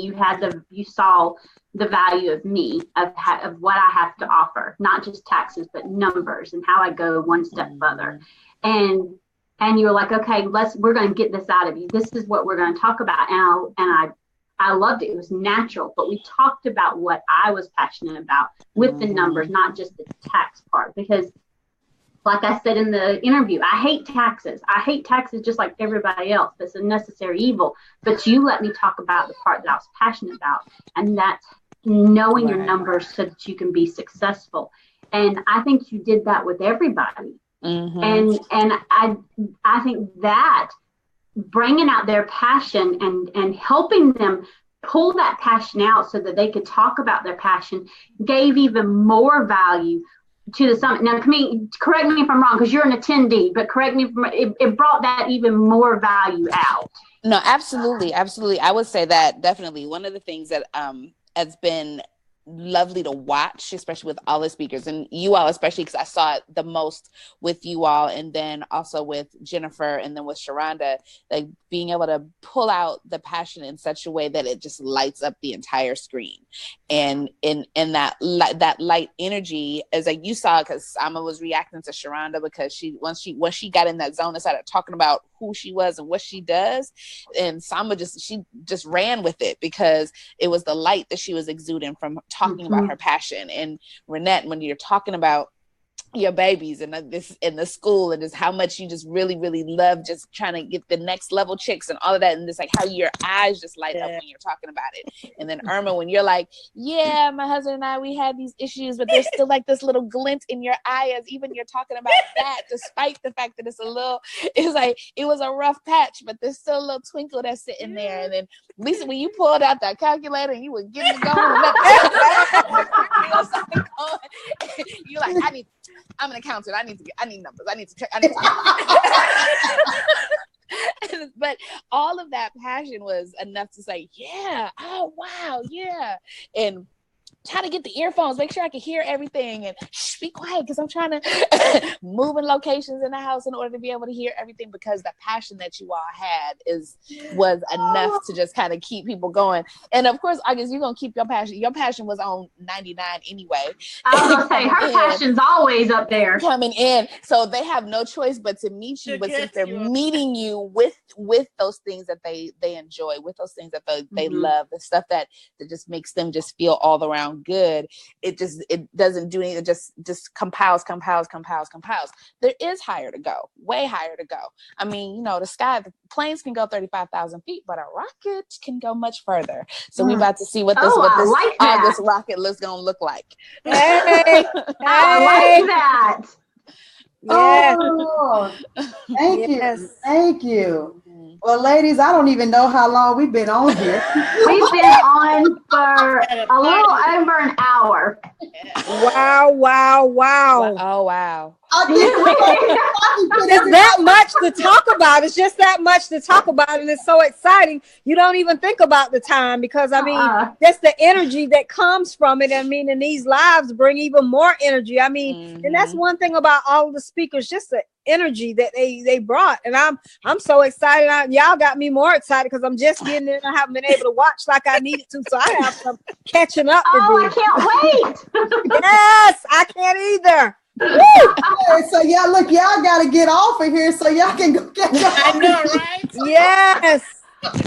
You saw the value of me, of what I have to offer, not just taxes, but numbers and how I go one step further. And you were like, okay, we're going to get this out of you. This is what we're going to talk about. And I loved it. It was natural, but we talked about what I was passionate about with the numbers, not just the tax part, because like I said in the interview, I hate taxes. I hate taxes just like everybody else. That's a necessary evil. But you let me talk about the part that I was passionate about, and that's knowing your numbers so that you can be successful. And I think you did that with everybody. And I think that bringing out their passion and helping them pull that passion out so that they could talk about their passion gave even more value to the summit. Now, correct me if I'm wrong, because you're an attendee, but correct me if it brought that even more value out. No, absolutely. I would say that definitely one of the things that has been lovely to watch, especially with all the speakers and you all, especially because I saw it the most with you all, and then also with Jennifer, and then with Sharonda, like being able to pull out the passion in such a way that it just lights up the entire screen, and in that light energy, as like you saw, because Sama was reacting to Sharonda because once she got in that zone and started talking about who she was and what she does, and Sama she just ran with it because it was the light that she was exuding from talking about her passion. And Renette, when you're talking about your babies and this in the school and just how much you just really, really love just trying to get the next level chicks and all of that, and just like how your eyes just light up when you're talking about it. And then Irma, when you're like, yeah, my husband and I, we had these issues, but there's still like this little glint in your eye as even you're talking about that, despite the fact that it's like it was a rough patch, but there's still a little twinkle that's sitting there. And then Lisa, when you pulled out that calculator and you were getting it going, you're like, I'm an accountant. I need numbers. I need to check. But all of that passion was enough to say, yeah, oh wow, yeah. And try to get the earphones, make sure I can hear everything, and be quiet because I'm trying to move in locations in the house in order to be able to hear everything, because the passion that you all had was enough to just kind of keep people going. And of course, Auguste, you're gonna keep your passion. Your passion was on 99 anyway. I was gonna say her passion's always up there coming in, so they have no choice but to meet you. But since they're meeting you with those things that they enjoy, with those things that they love, the stuff that just makes them just feel all around good, it doesn't do anything. It just compiles. There is higher to go, way higher to go. I mean, the planes can go 35,000 feet, but a rocket can go much further. So we're about to see what this August rocket is going to look like. Hey, I like that. Yes. Oh, thank you. Well, ladies, I don't even know how long we've been on here. We've been on for a little over an hour. Wow. Oh, wow. There's that much to talk about. It's just that much to talk about, and it's so exciting. You don't even think about the time, because I mean, that's the energy that comes from it. I mean, and these lives bring even more energy. I mean, and that's one thing about all of the speakers, just the energy that they brought. And I'm so excited. Y'all got me more excited because I'm just getting in. I haven't been able to watch like I needed to, so I have some catching up to do. I can't wait. Yes, I can't either. So y'all gotta get off of here so y'all can go get I know, right? Yes.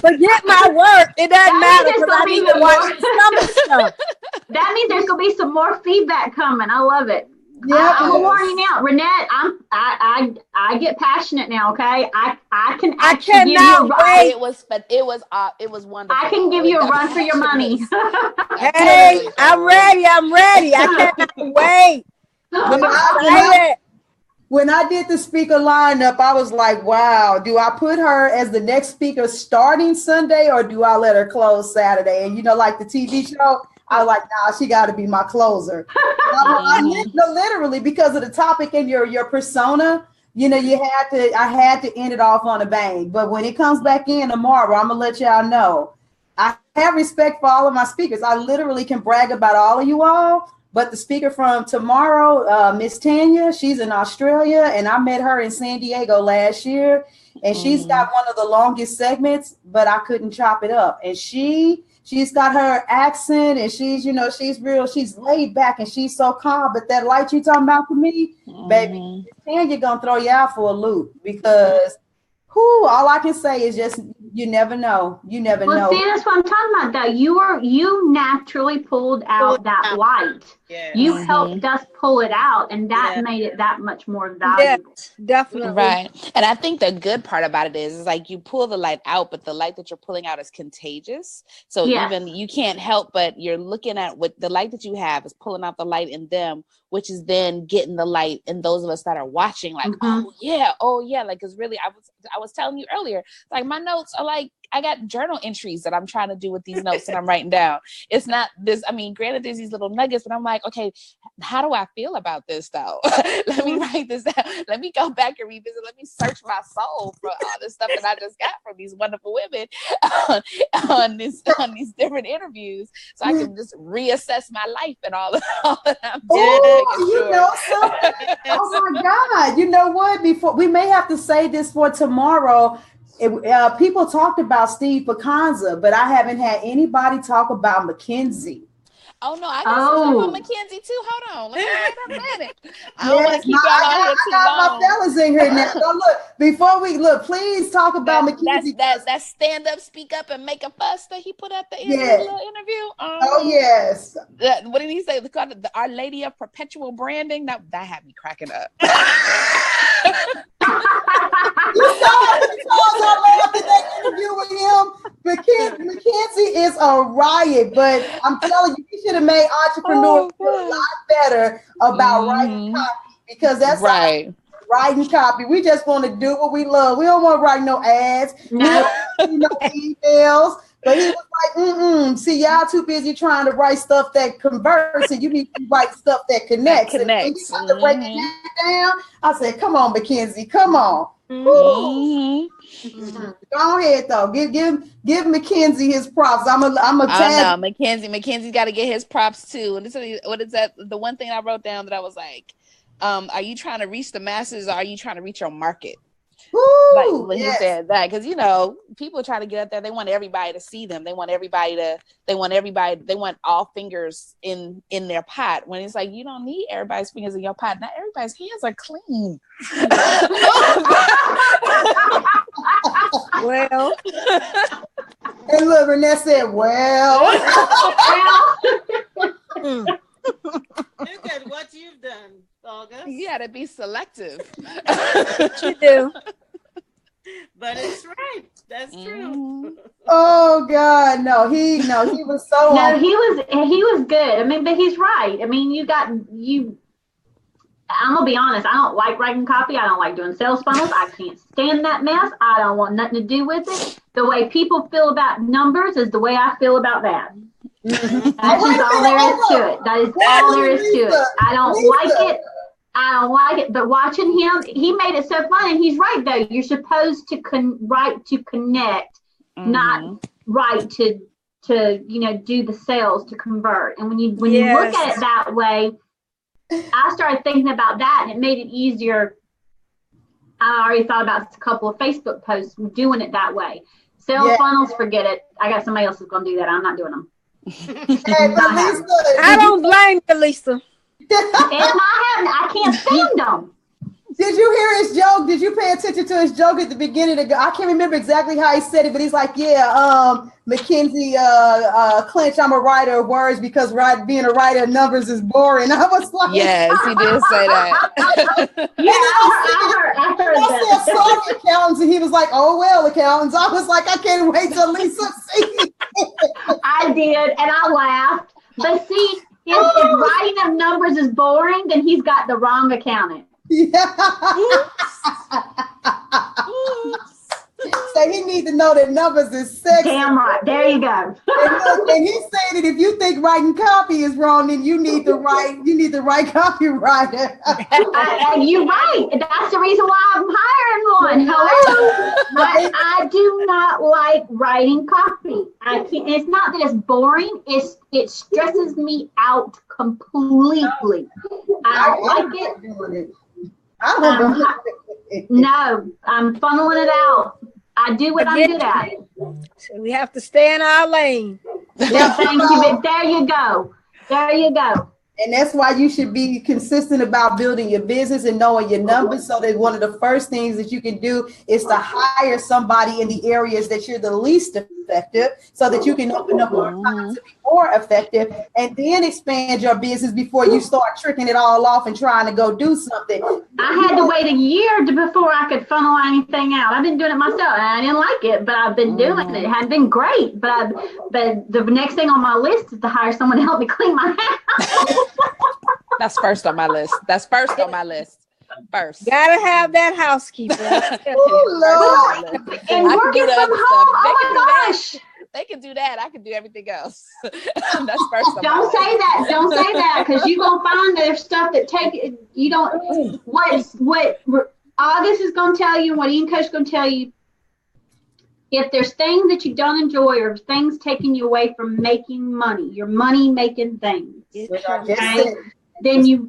Forget my work. It doesn't matter because I need to watch some stuff. That means there's gonna be some more feedback coming. I love it. Yeah, I'm warning out, Renette. I get passionate now. Okay, I can actually give you a run. It was wonderful. I can give you a run for your money. Hey, I'm ready. I cannot wait. when I did the speaker lineup, I was like, wow, do I put her as the next speaker starting Sunday or do I let her close Saturday? And like the TV show, I was like, nah, she got to be my closer. Literally because of the topic and your persona, I had to end it off on a bang. But when it comes back in tomorrow, I'm going to let y'all know. I have respect for all of my speakers. I literally can brag about all of you all. But the speaker from tomorrow, Miss Tanya, she's in Australia, and I met her in San Diego last year, and she's got one of the longest segments, but I couldn't chop it up. And she's got her accent, and she's she's laid back, and she's so calm. But that light you talking about for me, baby, Tanya gonna throw you out for a loop because. All I can say is just you never know. You never know. See, that's what I'm talking about. Though you naturally pulled out that light. Yeah. You helped us pull it out, and that made it that much more valuable. Definitely. Right. And I think the good part about it is like you pull the light out, but the light that you're pulling out is contagious. So even you can't help but you're looking at what the light that you have is pulling out the light in them, which is then getting the light in those of us that are watching. Like, oh yeah, like because really, I was telling you earlier, like my notes are like. I got journal entries that I'm trying to do with these notes that I'm writing down. It's not this, I mean, granted, there's these little nuggets, but I'm like, okay, how do I feel about this though? Let me write this down. Let me go back and revisit. Let me search my soul for all this stuff that I just got from these wonderful women on these different interviews. So I can just reassess my life and all that I'm doing. Something? Oh my God. You know what? Before we may have to say this for tomorrow. People talked about Steve Picanza, but I haven't had anybody talk about Mackenzie. Oh no, I got some about Mackenzie too. Hold on, let me wait a minute. I don't want to keep y'all on here too long. I got my fellas in here now. So look, before we please talk about Mackenzie. That stand up, speak up, and make a fuss that he put at the end of the little interview. Oh yes. What did he say? The Our Lady of Perpetual Branding. That had me cracking up. You saw I laughed at that interview with him. Mackenzie is a riot, but I'm telling you, he should have made entrepreneurs feel a lot better about writing copy because that's right. Writing copy. We just want to do what we love. We don't want to write no ads, no emails. But he was like, see, y'all too busy trying to write stuff that converts, and you need to write stuff that connects. And when you got to break it down, I said, come on, Mackenzie, come on. Go ahead though. Give Mackenzie his props. I'm a tag. Mackenzie's got to get his props too. And what is that? The one thing I wrote down that I was like, are you trying to reach the masses or are you trying to reach your market? Like when he said that, because people are trying to get up there, they want everybody to see them. They want all fingers in their pot. When it's like you don't need everybody's fingers in your pot. Not everybody's hands are clean. Well, and look, Renee said, well. Look at what you've done, August. You gotta be selective. You do. But it's right. That's true. Oh God, no, he was so. No, he was good. I mean, but he's right. I mean, I'm gonna be honest. I don't like writing copy. I don't like doing sales funnels. I can't stand that mess. I don't want nothing to do with it. The way people feel about numbers is the way I feel about that. That's just all there is to it. That is all there is to it. I don't like it. But watching him, he made it so fun. And he's right though. You're supposed to write to connect, not write to do the sales to convert. And when you look at it that way, I started thinking about that, and it made it easier. I already thought about a couple of Facebook posts doing it that way. Sales funnels, forget it. I got somebody else who's going to do that. I'm not doing them. I don't blame you, Lisa. It's not happening. I can't stand them. Did you hear his joke? Did you pay attention to his joke at the beginning? I can't remember exactly how he said it, but he's like, Mackenzie Clench, I'm a writer of words because being a writer of numbers is boring. I was like, yes, he did say that. I said, sorry, accountants, and he was like, oh, well, accountants. I was like, I can't wait till Lisa sees it. I did, and I laughed. But see, if writing of numbers is boring, then he's got the wrong accountant. So he needs to know that numbers is sexy. Damn right. There you go. And he's saying that if you think writing copy is wrong, then you need to write copywriter. You're right. That's the reason why I'm hiring one. Hello. I do not like writing copy. I can't. It's not that it's boring. It stresses me out completely. I don't like it. I don't know. No, I'm funneling it out. I do what I'm good at. So we have to stay in our lane. Yeah, thank you. There you go. There you go. And that's why you should be consistent about building your business and knowing your numbers, so that one of the first things that you can do is to hire somebody in the areas that you're the least effective, so that you can open up more time to be more effective, and then expand your business before you start tricking it all off and trying to go do something. I had to wait a year before I could funnel anything out. I've been doing it myself, and I didn't like it, but I've been doing it. It hadn't been great, but the next thing on my list is to hire someone to help me clean my house. That's first on my list. First. Gotta have that housekeeper. Oh, Lord. And working from home. Oh my gosh. They can do that. I can do everything else. That's first. Don't say that. Don't say that, because you're gonna find there's stuff that you don't. What August is gonna tell you, and what Ian Coach is gonna tell you. If there's things that you don't enjoy, or things taking you away from making money, your money making things, okay, then you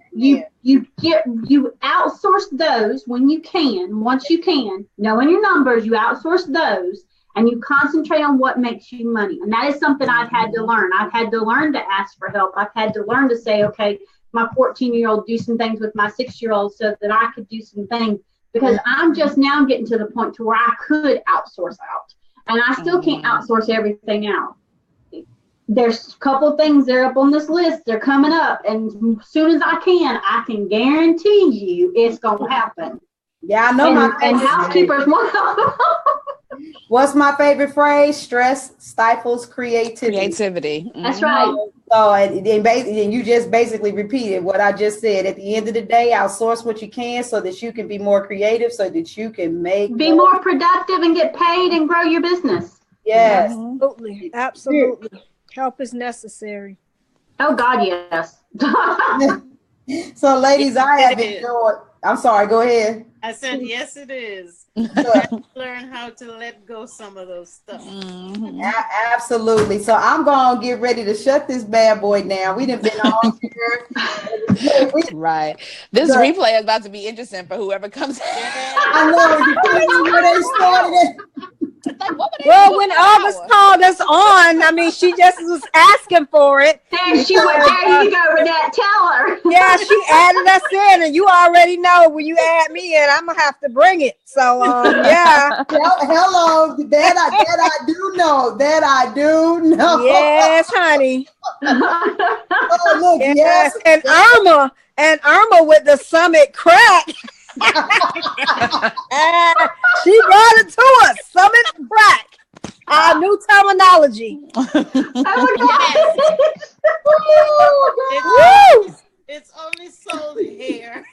outsource those when you can. Once you can, knowing your numbers, you outsource those, and you concentrate on what makes you money. And that is something I've had to learn. I've had to learn to ask for help. I've had to learn to say, okay, my 14-year-old do some things with my 6-year-old so that I could do some things, because I'm just now getting to the point to where I could outsource out. And I still can't outsource everything out. There's a couple of things that are up on this list. They're coming up. And as soon as I can guarantee you it's going to happen. Yeah, I know. And housekeepers one of them. What's my favorite phrase? Stress stifles creativity. That's right. So, and you just basically repeated what I just said. At the end of the day, outsource what you can so that you can be more creative, so that you can be more productive and get paid and grow your business. Yes. Absolutely. Help is necessary. Oh God, yes. So, ladies, I have enjoyed. I'm sorry. Go ahead. I said, yes, it is. Learn how to let go some of those stuff. Absolutely. So I'm going to get ready to shut this bad boy down. We done been on here. Right. This replay is about to be interesting for whoever comes in. I know. Where they started. Well, when August called us on, I mean, she just was asking for it. There she went. There you go, Renette. Tell her. Yeah, she added us in, and you already know when you add me in, I'm gonna have to bring it. So, yeah. Hello, that I do know. That I do know. Yes, honey. Oh, look, yes. And Irma with the Summit crack. She brought it to us. Summit crack. Our new terminology. It's only sold here.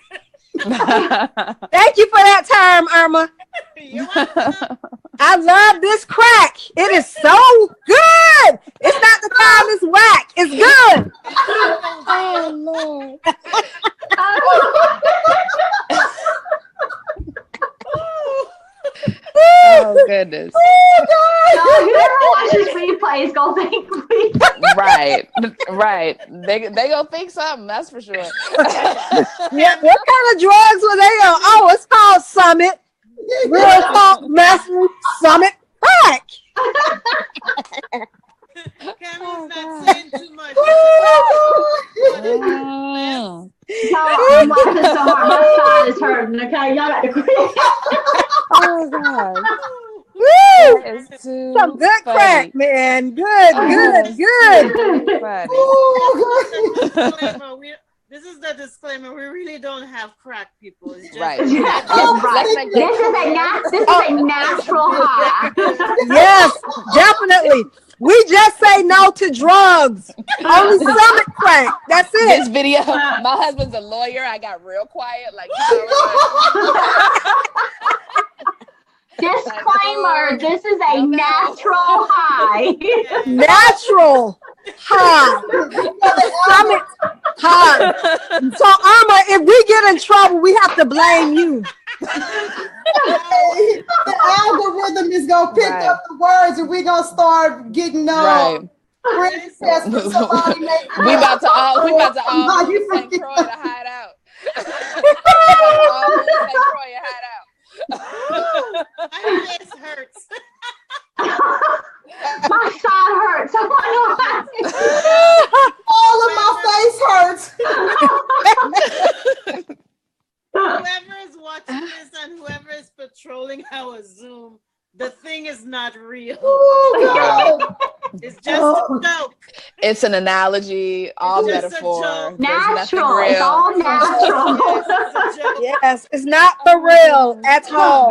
Thank you for that term, Irma. I love this crack. It is so good. It's not the time it's whack. It's good. Oh, Lord. Oh, goodness. Whoever watches replay is going to think we... Right. They going to think something, that's for sure. Yeah, what kind of drugs were they on? Oh, it's called Summit. Real Talk Mastery Summit Crack. Cameron's not saying too much. I'm laughing so hard. My side is hurting. Okay, y'all got to quit. Oh, God. Woo! Some good funny. Crack, man. Good. This is the disclaimer. We really don't have crack, people. It's just right. This is a natural high. Yes, definitely. We just say no to drugs. Only stomach crack. That's it. This video, my husband's a lawyer. I got real quiet. Like, disclaimer, this is a natural high. Natural high. Stomach high. So, Irma, if we get in trouble, we have to blame you. The algorithm is gonna pick up the words, and we're gonna start getting princess from somebody. We about to all St. Croix to hide out. My face hurts. My side hurts. All of my face hurts. Whoever is watching this and whoever is patrolling our Zoom, the thing is not real. Oh, it's just a joke. It's an analogy, all metaphor. Natural. It's all natural. Yes, it's not for real at all.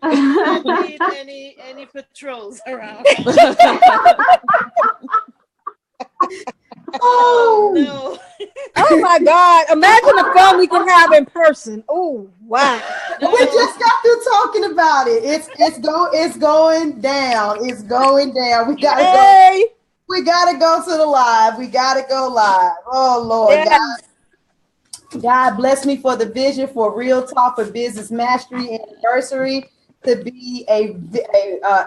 I don't need any patrols around. Oh no. Oh my God. Imagine the fun we can have in person. Oh, wow. We just got through talking about it. It's going down. It's going down. We gotta go to the live. We gotta go live. Oh Lord. Yes. God bless me for the vision for Real Talk for Business Mastery anniversary to be a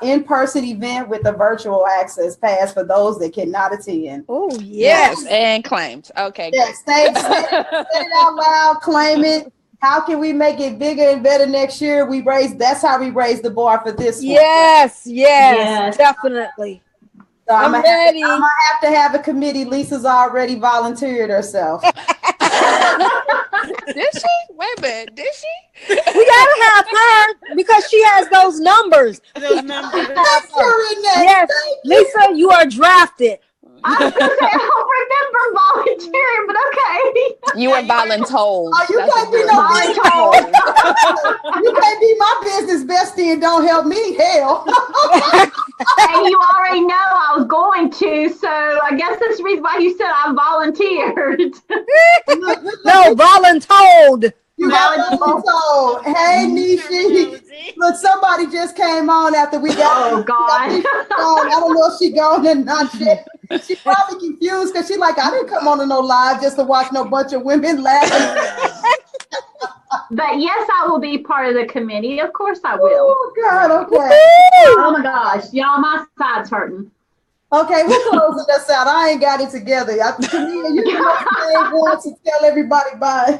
in-person event with a virtual access pass for those that cannot attend. Oh, yes. And claimed. Okay. Yes, say it out loud, claim it. How can we make it bigger and better next year? That's how we raise the bar for this one. Yes, definitely. So I'm ready. I'm gonna have to have a committee. Lisa's already volunteered herself. Did she? Wait a minute. Did she? We gotta have her because she has those numbers. Yes, Lisa, you are drafted. I was gonna say, I don't remember volunteering, but okay. You were voluntold. Oh, you can't be you can't be my business bestie and don't help me. Hell. And you already know I was going to, so I guess that's the reason why you said I volunteered. No, voluntold. You got voluntold. Hey, Nishi. Look, somebody just came on after we got. Oh God! I don't know if she gone or not yet. She probably confused because she like, I didn't come on to no live just to watch no bunch of women laughing. But yes, I will be part of the committee. Of course, I will. Oh God! Okay. Oh my gosh, y'all, my side's hurting. Okay, we're closing this out. I ain't got it together. You want to tell everybody bye.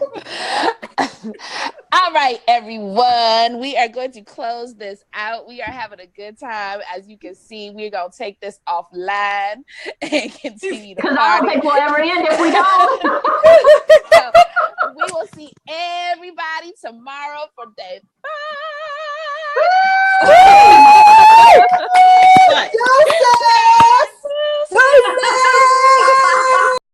All right, everyone. We are going to close this out. We are having a good time. As you can see, we're going to take this offline and continue to party. Because I don't think we'll ever end if we don't. So, we will see everybody tomorrow for day